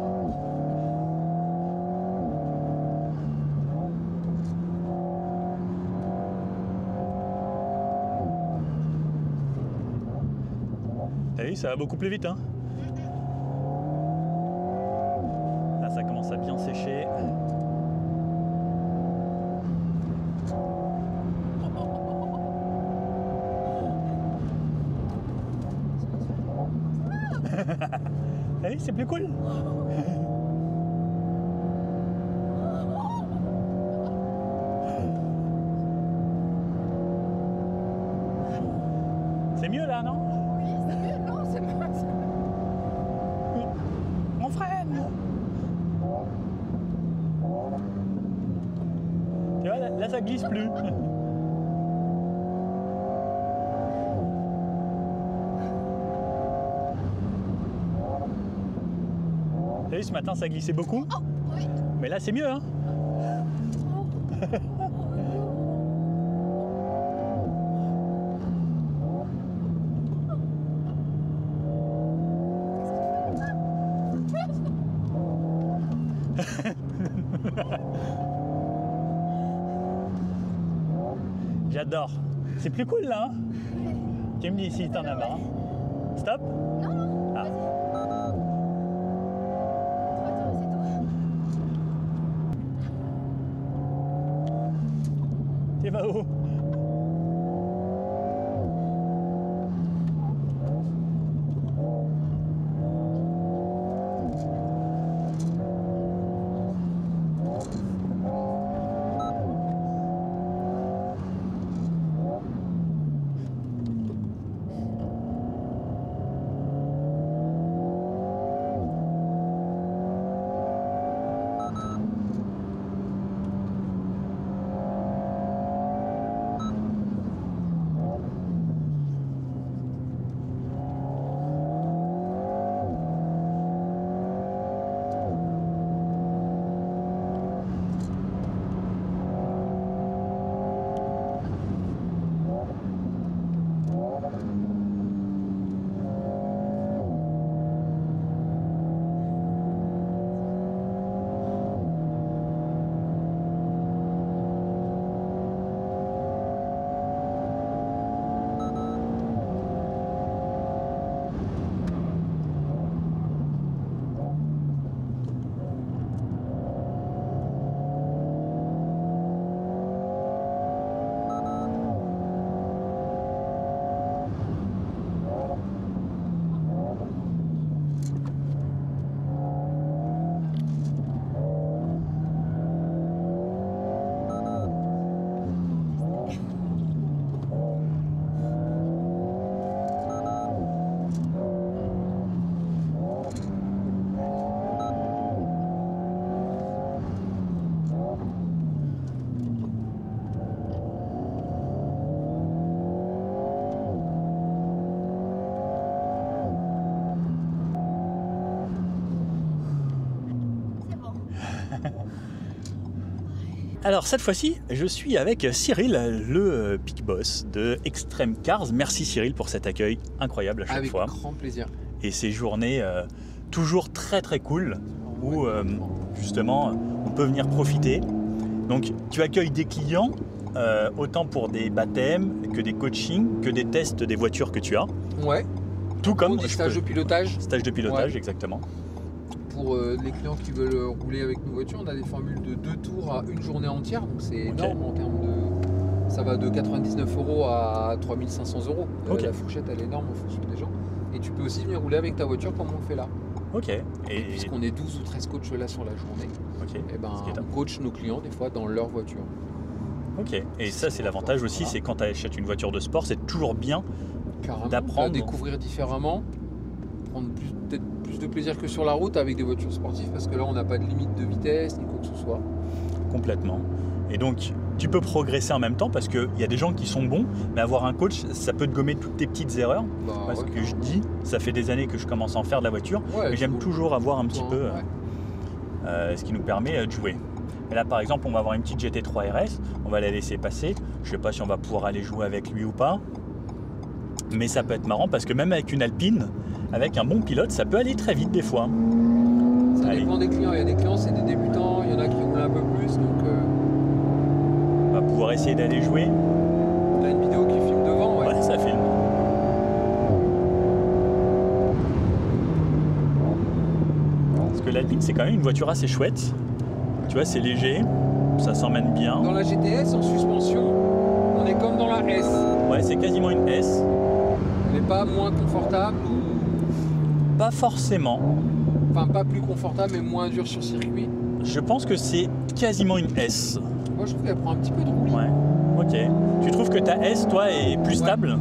T'as vu, ça va beaucoup plus vite, hein? Là, ça commence à bien sécher. T'as vu, c'est plus cool. C'est mieux là, non? Oui, c'est mieux, non, c'est mieux. On freine. Tu vois, là ça glisse plus. T'as vu, ce matin ça glissait beaucoup, Oh, oui. mais là c'est mieux, hein. J'adore. C'est plus cool là, hein. Tu me dis si t'en as marre. Stop. Non, non, Ah. vas-y. C'est tout. Tu vas où? Alors cette fois-ci, je suis avec Cyril, le big boss de Extreme Cars. Merci Cyril pour cet accueil incroyable à chaque fois. Avec grand plaisir. Et ces journées toujours très très cool où justement on peut venir profiter. Donc tu accueilles des clients autant pour des baptêmes que des coachings, que des tests des voitures que tu as. Ouais. Tout comme des stages de pilotage. Stage de pilotage, Ouais. Exactement. Pour les clients qui veulent rouler avec nos voitures, on a des formules de 2 tours à une journée entière, donc c'est Ok. énorme en termes de... Ça va de 99 € à 3500 €. Ok. La fourchette elle est énorme en fonction des gens. Et tu peux aussi venir rouler avec ta voiture comme on le fait là. Ok. Et Et puisqu'on est 12 ou 13 coachs là sur la journée, ok. et ben, Ce qui est top. on coach nos clients des fois dans leur voiture. Ok. Et ça, c'est l'avantage aussi, c'est quand tu achètes une voiture de sport, c'est toujours bien. Carrément, D'apprendre. de la découvrir différemment, prendre peut-être plus de plaisir que sur la route avec des voitures sportives, parce que là on n'a pas de limite de vitesse ni quoi que ce soit. Complètement. Et donc, tu peux progresser en même temps parce qu'il y a des gens qui sont bons, mais avoir un coach, ça peut te gommer toutes tes petites erreurs. Bah, Parce ouais, que je dis, ça fait des années que je commence à en faire de la voiture, ouais, mais j'aime cool. toujours avoir un petit Ouais. peu ce qui nous permet de jouer. Et là, par exemple, on va avoir une petite GT3 RS, on va la laisser passer. Je sais pas si on va pouvoir aller jouer avec lui ou pas, mais ça peut être marrant parce que même avec une Alpine, avec un bon pilote, ça peut aller très vite des fois. Ça Allez. dépend des clients. Il y a des clients, c'est des débutants, il y en a qui roulent un peu plus, donc On va pouvoir essayer d'aller jouer. t'as une vidéo qui filme devant, ouais. Ouais, ça filme. Parce que l'Alpine, c'est quand même une voiture assez chouette. Tu vois, c'est léger, ça s'emmène bien. Dans la GTS en suspension, on est comme dans la S. Ouais, c'est quasiment une S. On n'est pas moins confortable, Pas forcément. enfin pas plus confortable, mais moins dur sur circuit. Je pense que c'est quasiment une S. Moi je trouve qu'elle prend un petit peu de roulis. Ouais. Ok. Tu trouves que ta S, toi, est plus Ouais. stable?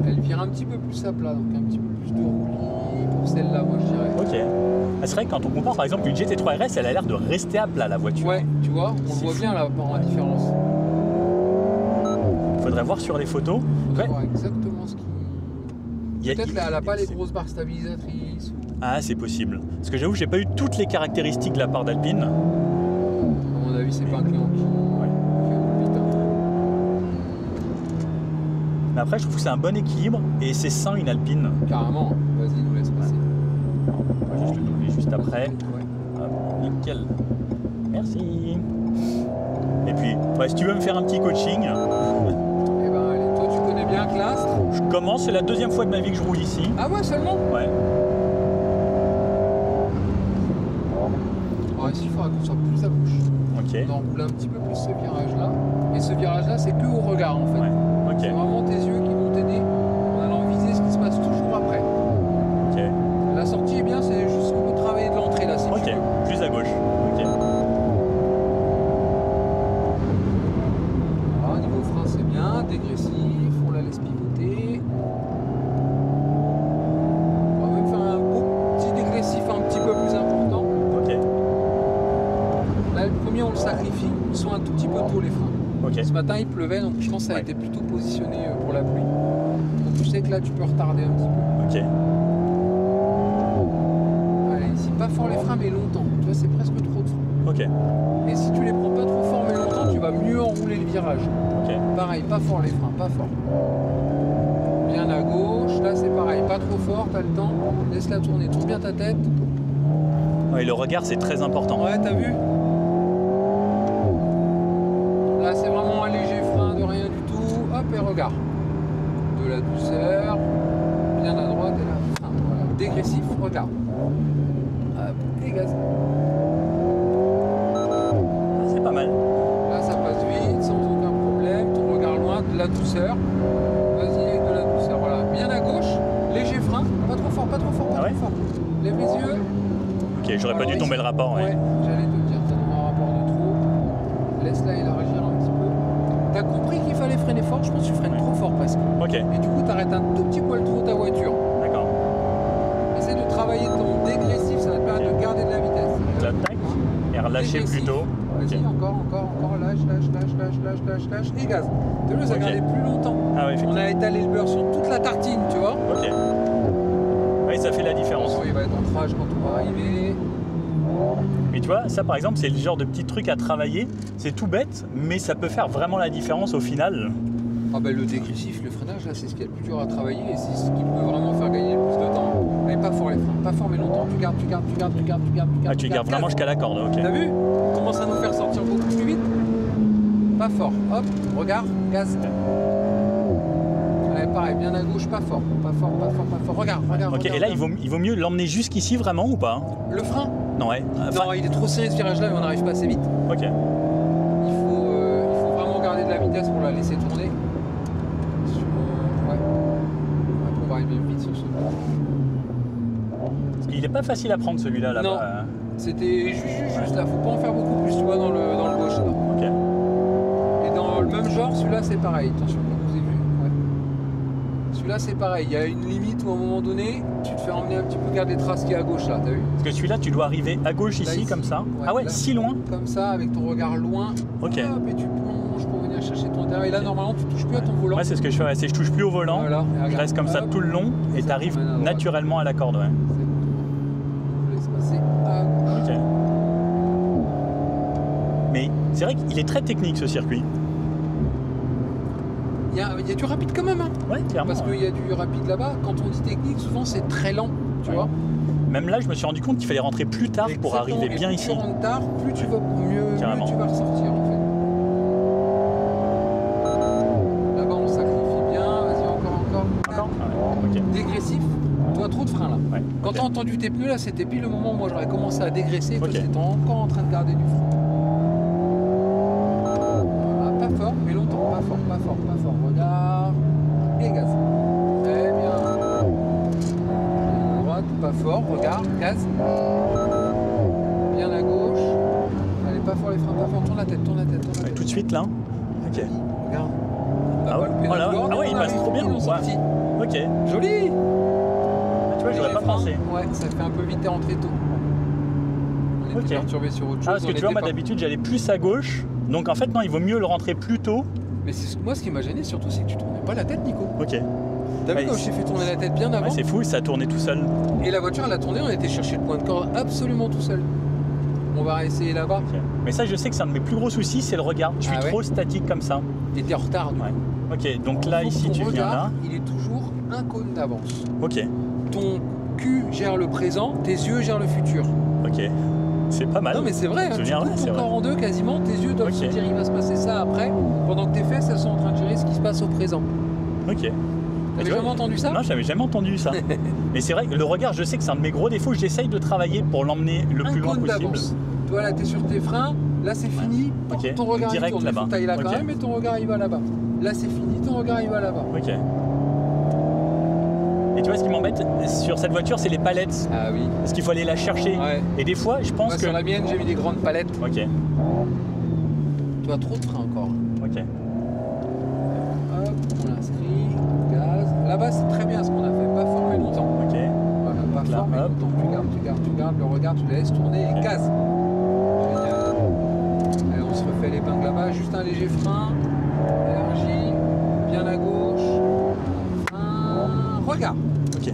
Elle vire un petit peu plus à plat, donc un petit peu plus de roulis pour celle-là, moi je dirais. Ok. Ah, c'est vrai que quand on compare par exemple une GT3 RS, elle a l'air de rester à plat la voiture. Ouais, tu vois, on C'est le voit fou. bien là par la différence. Faudrait voir sur les photos. On Ouais. voir exactement ce qui. Il y a- Peut-être elle n'a pas les c'est- grosses barres stabilisatrices. Ah, c'est possible. Parce que j'avoue, j'ai pas eu toutes les caractéristiques de la part d'Alpine. À mon avis, c'est pas un client qui roule vite. Hein. Mais après, je trouve que c'est un bon équilibre et c'est sain une Alpine. Carrément, vas-y, nous laisse passer. Moi, je le double juste après. Ouais. Hop, nickel. Merci. Et puis, ouais, si tu veux me faire un petit coaching, Eh ben, allez, toi tu connais bien Clastres. je commence. C'est la deuxième fois de ma vie que je roule ici. Ah ouais, seulement. Ouais. Alors ici, il faudra qu'on soit plus à gauche. Ok. On enroule un petit peu plus ce virage-là. Et ce virage-là, c'est que au regard en fait. Ouais. Ok. C'est vraiment tes yeux qui vont t'aider en allant viser ce qui se passe toujours après. Ok. La sortie est bien, c'est juste on peut travailler de l'entrée là si Ok. tu veux. Plus à gauche. Ok. Voilà, niveau frein c'est bien, dégressif, on la laisse pivoter. On va même faire un beau petit dégressif un petit peu plus important. Ok. Là le premier on le sacrifie, ils sont un tout petit peu tôt les freins. Ok. Ce matin il pleuvait donc je pense que ça a Ouais. été plutôt positionné pour la pluie. Donc tu sais que là tu peux retarder un petit peu. Ok. Allez, ici pas fort les freins mais longtemps. Tu vois c'est presque trop de freins. Ok. Et si tu les prends pas trop fort mais longtemps, tu vas mieux enrouler le virage. Ok. Pareil, pas fort les freins, pas fort. Bien à gauche, là c'est pareil, pas trop fort, t'as le temps, laisse-la tourner, tourne bien ta tête. Ouais, le regard, c'est très important. Ouais, t'as vu? Là c'est vraiment un léger frein de rien du tout, hop et regarde. De la douceur, bien à droite et là, frein, voilà. Dégressif, regarde. Hop, et gaz. Ah, c'est pas mal. Là ça passe vite, sans aucun problème, ton regard loin, de la douceur. Vas-y avec de la douceur, voilà. Bien à gauche, léger frein, pas trop fort, pas trop fort, pas Ah ouais trop fort. Lève les yeux. Ok, j'aurais pas Alors dû tomber ici- le rapport. Ouais. Ouais, j'allais te le dire, t'as donné un rapport de trop. Laisse-la élargir un petit peu. T'as compris qu'il fallait freiner fort, je pense que tu freines Ouais. trop fort presque. Ok. Et du coup t'arrêtes un tout petit poil trop ta voiture. D'accord. Essaie de travailler ton dégressif, ça va te permettre Ok. de garder de la vitesse. Donc là, tac. Et relâcher Dégressif. plus tôt. Vas-y, Ok. encore, lâche, et gaz. T'as vu, ça Ok. gardait plus longtemps. Ah ouais, On effectivement. a étalé le beurre sur toute la tartine, tu vois. Ok. Oui, ça fait la différence. Attention, il va être en rage quand on va arriver. Mais tu vois, ça par exemple, c'est le genre de petit truc à travailler. C'est tout bête, mais ça peut faire vraiment la différence au final. Ah ben le dégressif, le freinage, là c'est ce qui est le plus dur à travailler et c'est ce qui peut vraiment faire gagner le plus de temps. Mais pas fort les freins, pas fort mais longtemps. Tu gardes. Ah, tu gardes vraiment jusqu'à la corde, ok. T'as vu? On commence à nous faire sortir beaucoup plus vite. Pas fort. Hop, regarde, gaz. Ouais, pareil, bien à gauche, pas fort. Pas fort. Regarde. Ok, regarde, et là, regarde. il vaut mieux l'emmener jusqu'ici vraiment ou pas? Le frein? Non, ouais. Enfin, Non, il est trop serré ce virage-là et on n'arrive pas assez vite. ok. Il faut vraiment garder de la vitesse pour la laisser tourner. Ouais. On va arriver vite sur ce point. il est pas facile à prendre celui-là Non. là-bas. C'était juste là, faut pas en faire beaucoup plus, tu vois, dans le gauche là. Ok. Et dans le même genre, celui-là c'est pareil, attention, vous avez vu, ouais. Celui-là c'est pareil, il y a une limite où à un moment donné, tu te fais emmener un petit peu, regarde les traces qu'il y a à gauche là, t'as vu? Parce que celui-là, tu dois arriver à gauche Là, ici, comme ça. ouais, Ah ouais, là. si loin. Comme ça, avec ton regard loin, Ok. hop, et tu plonges pour venir chercher ton terrain. Et là, normalement, tu touches plus à ton volant. Moi, c'est ce que je fais. C'est que je touche plus au volant. Voilà, et Je regarde, reste comme ça hop, tout le long et ça tu arrives t'emmène à droite. naturellement à la corde. Ouais. C'est bon. Je laisse passer à gauche. Ok. Mais c'est vrai qu'il est très technique ce circuit. Il y a du rapide quand même, hein. Ouais, clairement. Parce qu'il y a du rapide là-bas. Quand on dit technique, souvent c'est très lent, tu Ouais. vois. Même là, je me suis rendu compte qu'il fallait rentrer plus tard pour Exactement. arriver Et bien plus ici. tu rentres tard, plus tu vas mieux Carrément. tu vas ressortir en fait. Là-bas on sacrifie bien, vas-y encore. Encore Ah ouais. Ok. Dégressif, toi trop de frein là. Ouais. Quand Ok. t'as entendu tes pneus là, c'était pile le moment où moi j'aurais commencé à dégraisser parce Ok. que t'étais encore en train de garder du frein. Voilà, pas fort, mais longtemps, pas fort. Regarde, et gaz. Très bien. Bien à droite, pas fort, regarde, gaz. Bien à gauche. Allez, pas fort les freins, pas fort, tourne la tête. Ouais, tout de suite là. Ok. Regarde. Ah ouais, voilà. Ah ouais, il passe trop bien. Ouais. Ok. Joli. Tu vois, j'aurais pas pensé. Ouais, ça fait un peu vite, t'es rentré tôt. On était Ok. perturbé sur autre chose. Ah, parce que on tu vois, était moi pas- d'habitude, j'allais plus à gauche. Donc en fait, non, il vaut mieux le rentrer plus tôt. Mais moi, ce qui m'a gêné surtout, c'est que tu tournais pas la tête, Nico. Ok. T'as Ouais, vu quand je t'ai fait tourner la tête bien avant Ouais, c'est fou, ça a tourné tout seul. et la voiture, elle a tourné, on était chercher le point de corde absolument tout seul. On va réessayer là-bas. Ok. Mais ça, je sais que c'est un de mes plus gros soucis, c'est le regard. Je suis Ah ouais trop statique comme ça. Et t'es en retard, du Ouais. coup. Ok, donc là, Faut que ici, ton tu viens regard, là. il est toujours un cône d'avance. Ok, Ton cul gère le présent, tes yeux gèrent le futur. ok. C'est pas mal. Non mais c'est vrai, hein, Je tu viens, coupes ouais, c'est ton vrai. corps en deux quasiment, tes yeux doivent Ok. se dire il va se passer ça après, pendant que tes fesses elles sont en train de gérer ce qui se passe au présent. Ok. T'avais tu vois, jamais entendu ça? Non, j'avais jamais entendu ça. Mais c'est vrai que le regard, je sais que c'est un de mes gros défauts. J'essaye de travailler pour l'emmener le Un plus loin cône possible. d'avance. Toi là t'es sur tes freins, là c'est fini, Ok. ton regard Direct il tourne, il là-bas. faut que t'ailles là quand Ok. même et ton regard il va là-bas. Là c'est fini, ton regard il va là-bas. Ok. Et tu vois, ce qui m'embête sur cette voiture, c'est les palettes. Ah oui. Parce qu'il faut aller la chercher. Ouais. Et des fois, je pense Moi que. sur la mienne j'ai mis des grandes palettes. Ok. Tu as trop de freins encore. Ok. Hop, on l'inscrit, gaz. Là-bas c'est très bien ce qu'on a fait, pas fort mais longtemps. Ok. Voilà, pas Là, fort mais hop. longtemps. Tu gardes le regard, tu le laisses tourner et Ok. gaz. Génial. Allez, on se refait l'épingle là-bas, juste un léger frein. Énergie, bien à gauche. Frein, regard. Ok.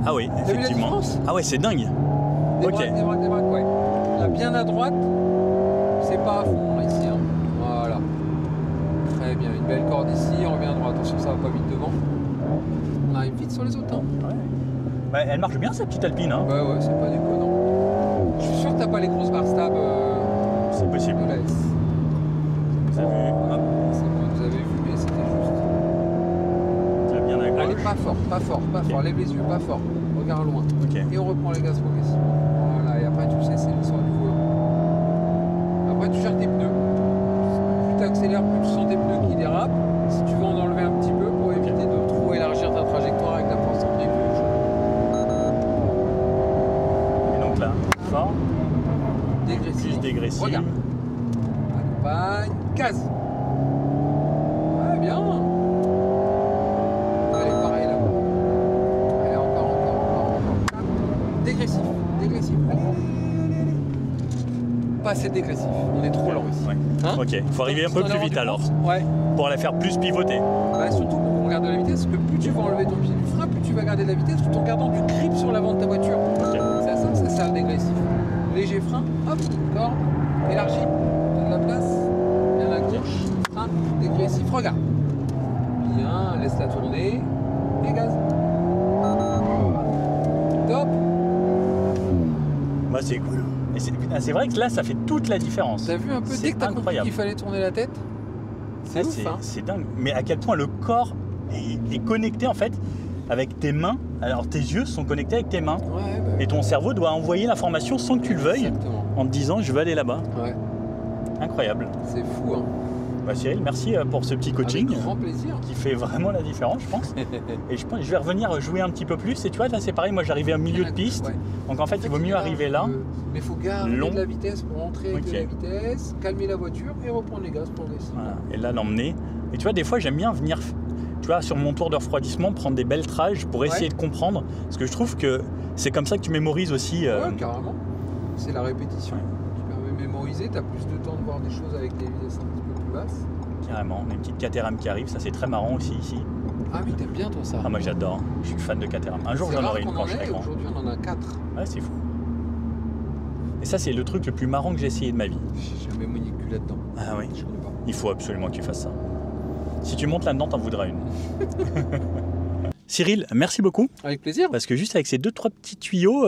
Ah oui, vu la effectivement. différence Ah ouais, c'est dingue. Ok. Des braques, ouais. Là, bien à droite, c'est pas à fond là, ici. Hein. Voilà. Très bien, une belle corde ici, on revient à droite. Attention, ça va pas vite devant. On arrive vite sur les autres. Hein. Ouais. Bah, elle marche bien, cette petite Alpine. Hein. Ouais, c'est pas déconnant. Je suis sûr que t'as pas les grosses barres stab C'est possible. de la S. Vous avez vu. Hop. C'est bon, vous avez vu, mais c'était juste. Là, bien à Allez, gauche. pas fort. Ok. Lève les yeux, pas fort. Regarde loin. Ok. Et on reprend les gaz progressivement. Voilà, et après, tu sais, c'est l'histoire du volant. Après, tu gères tes pneus. Plus tu accélères, plus tu sens tes pneus qui dérapent. Si tu veux en enlever un petit peu pour éviter de trop élargir ta trajectoire avec la force centrifuge. Et donc là, fort. Dégressif. Plus dégressive. Regarde. Accompagne. Gaz. Ouais, bien. Allez, pareil là-bas. Allez, encore. Dégressif. Allez. Pas assez dégressif. On est trop lent ici. Ouais. Hein Ok, il faut arriver un Tu peu t'en es plus rendu vite alors. compte Ouais. Pour la faire plus pivoter. Bah, surtout pour qu'on garde de la vitesse, parce que plus tu vas enlever ton pied du frein, plus tu vas garder de la vitesse tout en gardant du grip sur l'avant de ta voiture. Ok. C'est ça, ça sert le dégressif. Léger frein, hop, corde, élargi, t'as de la place, bien à gauche, frein, dégressif, regarde. Bien, laisse-la tourner, et gaz. Top. Bah, c'est cool. Et c'est vrai que là, ça fait toute la différence. T'as vu un peu C'est dès que t'as compris incroyable. qu'il fallait tourner la tête? C'est Ah, ouf, hein. c'est dingue. Mais à quel point le corps est connecté en fait avec tes mains. Alors tes yeux sont connectés avec tes mains. Ouais, bah, Et ton cerveau doit envoyer l'information sans que tu le veuilles exactement. en te disant je veux aller là-bas. Ouais, Incroyable. c'est fou, hein. Bah, Cyril, merci pour ce petit coaching. Avec grand plaisir. Qui fait vraiment la différence, je pense. Et je pense que je vais revenir jouer un petit peu plus. Et tu vois, là, c'est pareil, moi, j'arrivais au milieu de piste. Ouais. Donc, en fait, il vaut mieux arriver là. Mais il faut garder long. de la vitesse pour entrer avec de la vitesse, calmer la voiture et reprendre les gaz progressivement. Voilà. Et là, l'emmener. Et tu vois, des fois, j'aime bien venir, tu vois, sur mon tour de refroidissement, prendre des belles trages pour essayer de comprendre. Parce que je trouve que c'est comme ça que tu mémorises aussi. Ouais, carrément. C'est la répétition qui permet de mémoriser. Tu as plus de temps de voir des choses avec des vitesses un petit peu plus basses. Carrément. On a une petite Caterham qui arrive. Ça, c'est très marrant aussi ici. Ah oui, t'aimes bien toi ça. Ah, moi, j'adore. Je suis fan de Caterham. Un jour, j'en aurai une quand je serai grand. Aujourd'hui, on en a 4. Ouais, c'est fou. Et ça, c'est le truc le plus marrant que j'ai essayé de ma vie. J'ai jamais mis le cul là-dedans. Ah oui. Je connais pas. Il faut absolument que tu fasses ça. Si tu montes là-dedans, t'en voudras une. Cyril, merci beaucoup. Avec plaisir. Parce que juste avec ces 2-3 petits tuyaux,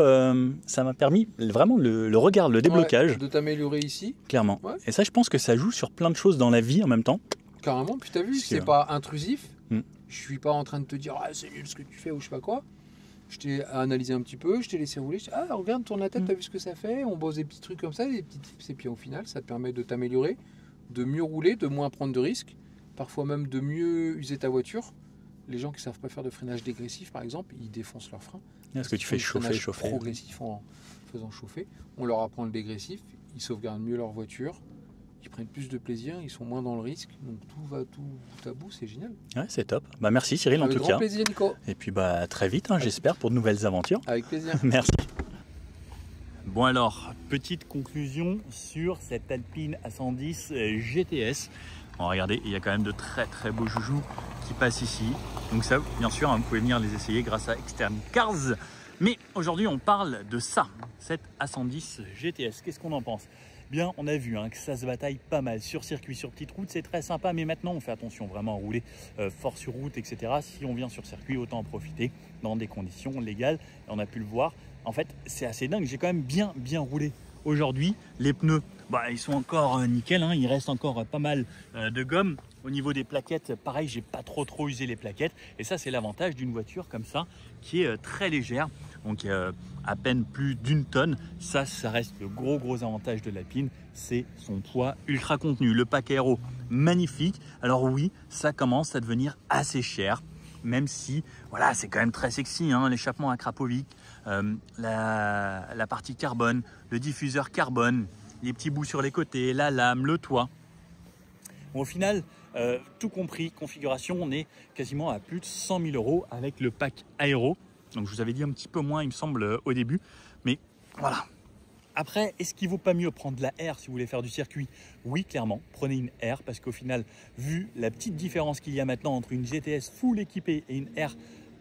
ça m'a permis vraiment le regard, le déblocage. Ouais, de t'améliorer ici. Clairement. Ouais. Et ça, je pense que ça joue sur plein de choses dans la vie en même temps. Carrément. Puis t'as vu, Parce c'est que- pas intrusif. Hmm. Je suis pas en train de te dire ah, c'est nul ce que tu fais ou je sais pas quoi. Je t'ai analysé un petit peu, je t'ai laissé rouler. Je t'ai dit, ah, regarde, tourne la tête, t'as vu ce que ça fait. On bosse des petits trucs comme ça, des petits tips. Et puis au final, ça te permet de t'améliorer, de mieux rouler, de moins prendre de risques, parfois même de mieux user ta voiture. Les gens qui savent pas faire de freinage dégressif, par exemple, ils défoncent leur frein. Est-ce que tu fais chauffer, chauffer. Progressif en faisant chauffer. On leur apprend le dégressif, ils sauvegardent mieux leur voiture, ils prennent plus de plaisir, ils sont moins dans le risque. Donc tout va tout à bout, c'est génial. Ouais, c'est top. Bah, merci Cyril en Avec tout grand cas. plaisir, Nico. Et puis bah, très vite, hein, j'espère, pour de nouvelles aventures. Avec plaisir. Merci. Bon alors, petite conclusion sur cette Alpine A110 GTS. Bon, regardez, il y a quand même de très très beaux joujoux qui passent ici. Donc ça, bien sûr, hein, vous pouvez venir les essayer grâce à Externe Cars. Mais aujourd'hui, on parle de ça, cette A110 GTS. Qu'est-ce qu'on en pense? Bien, on a vu hein, que ça se bataille pas mal sur circuit, sur petite route, c'est très sympa. Mais maintenant, on fait attention vraiment à rouler fort sur route, etc. Si on vient sur circuit, autant en profiter dans des conditions légales. Et on a pu le voir. En fait, c'est assez dingue. J'ai quand même bien roulé aujourd'hui. Les pneus, bah, ils sont encore nickel. Hein. Il reste encore pas mal de gomme. Au niveau des plaquettes, pareil, j'ai pas trop usé les plaquettes. Et ça, c'est l'avantage d'une voiture comme ça, qui est très légère. Donc, à peine plus d'1 tonne. Ça reste le gros avantage de l'Alpine. C'est son poids ultra contenu. Le pack aéro, magnifique. Alors oui, ça commence à devenir assez cher. Même si, voilà, c'est quand même très sexy, hein, l'échappement à Krapovic, la partie carbone, le diffuseur carbone, les petits bouts sur les côtés, la lame, le toit. Bon, au final, tout compris, configuration, on est quasiment à plus de 100 000 € avec le pack aéro. Donc je vous avais dit un petit peu moins, il me semble, au début. Mais voilà. Après, est-ce qu'il ne vaut pas mieux prendre la R si vous voulez faire du circuit? Oui, clairement, prenez une R parce qu'au final, vu la petite différence qu'il y a maintenant entre une GTS full équipée et une R,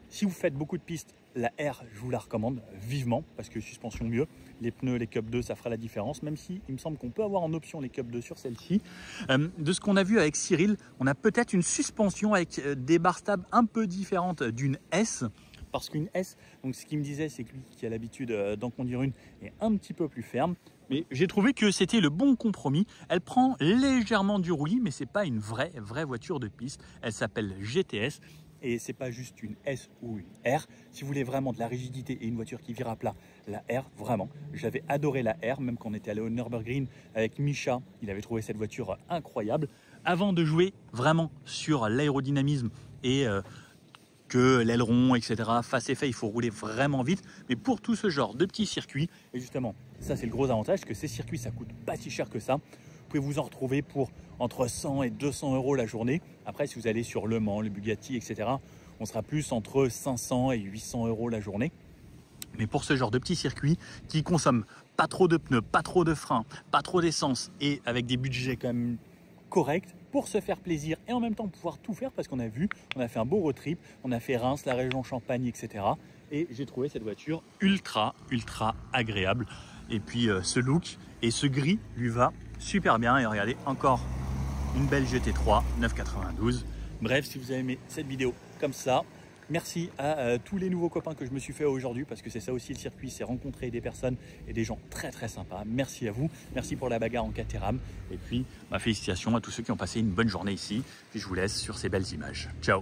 si vous faites beaucoup de pistes, la R, je vous la recommande vivement parce que suspension mieux. Les pneus, les Cup 2, ça fera la différence, même si il me semble qu'on peut avoir en option les Cup 2 sur celle-ci. De ce qu'on a vu avec Cyril, on a peut-être une suspension avec des barres stables un peu différentes d'une S. Parce qu'une S, donc ce qu'il me disait, c'est que lui qui a l'habitude d'en conduire une est un petit peu plus ferme. Mais j'ai trouvé que c'était le bon compromis. Elle prend légèrement du roulis, mais c'est pas une vraie voiture de piste. Elle s'appelle GTS et c'est pas juste une S ou une R. Si vous voulez vraiment de la rigidité et une voiture qui vire à plat, la R, vraiment. J'avais adoré la R, même quand on était allé au Nürburgring avec Misha. Il avait trouvé cette voiture incroyable. Avant de jouer vraiment sur l'aérodynamisme et que l'aileron, etc. fasse effet, il faut rouler vraiment vite. Mais pour tout ce genre de petits circuits, et justement, ça c'est le gros avantage, que ces circuits, ça coûte pas si cher que ça. Vous pouvez vous en retrouver pour entre 100 et 200 € la journée. Après, si vous allez sur Le Mans, le Bugatti, etc., on sera plus entre 500 et 800 € la journée. Mais pour ce genre de petits circuits qui consomment pas trop de pneus, pas trop de freins, pas trop d'essence et avec des budgets quand même corrects, pour se faire plaisir et en même temps pouvoir tout faire parce qu'on a vu, on a fait un beau road trip, on a fait Reims, la région Champagne, etc. Et j'ai trouvé cette voiture ultra agréable. Et puis ce look et ce gris lui va super bien. Et regardez, encore une belle GT3 992. Bref, si vous avez aimé cette vidéo comme ça, merci à tous les nouveaux copains que je me suis fait aujourd'hui parce que c'est ça aussi le circuit, c'est rencontrer des personnes et des gens très sympas. Merci à vous, merci pour la bagarre en Caterham et puis félicitations à tous ceux qui ont passé une bonne journée ici. Puis je vous laisse sur ces belles images. Ciao.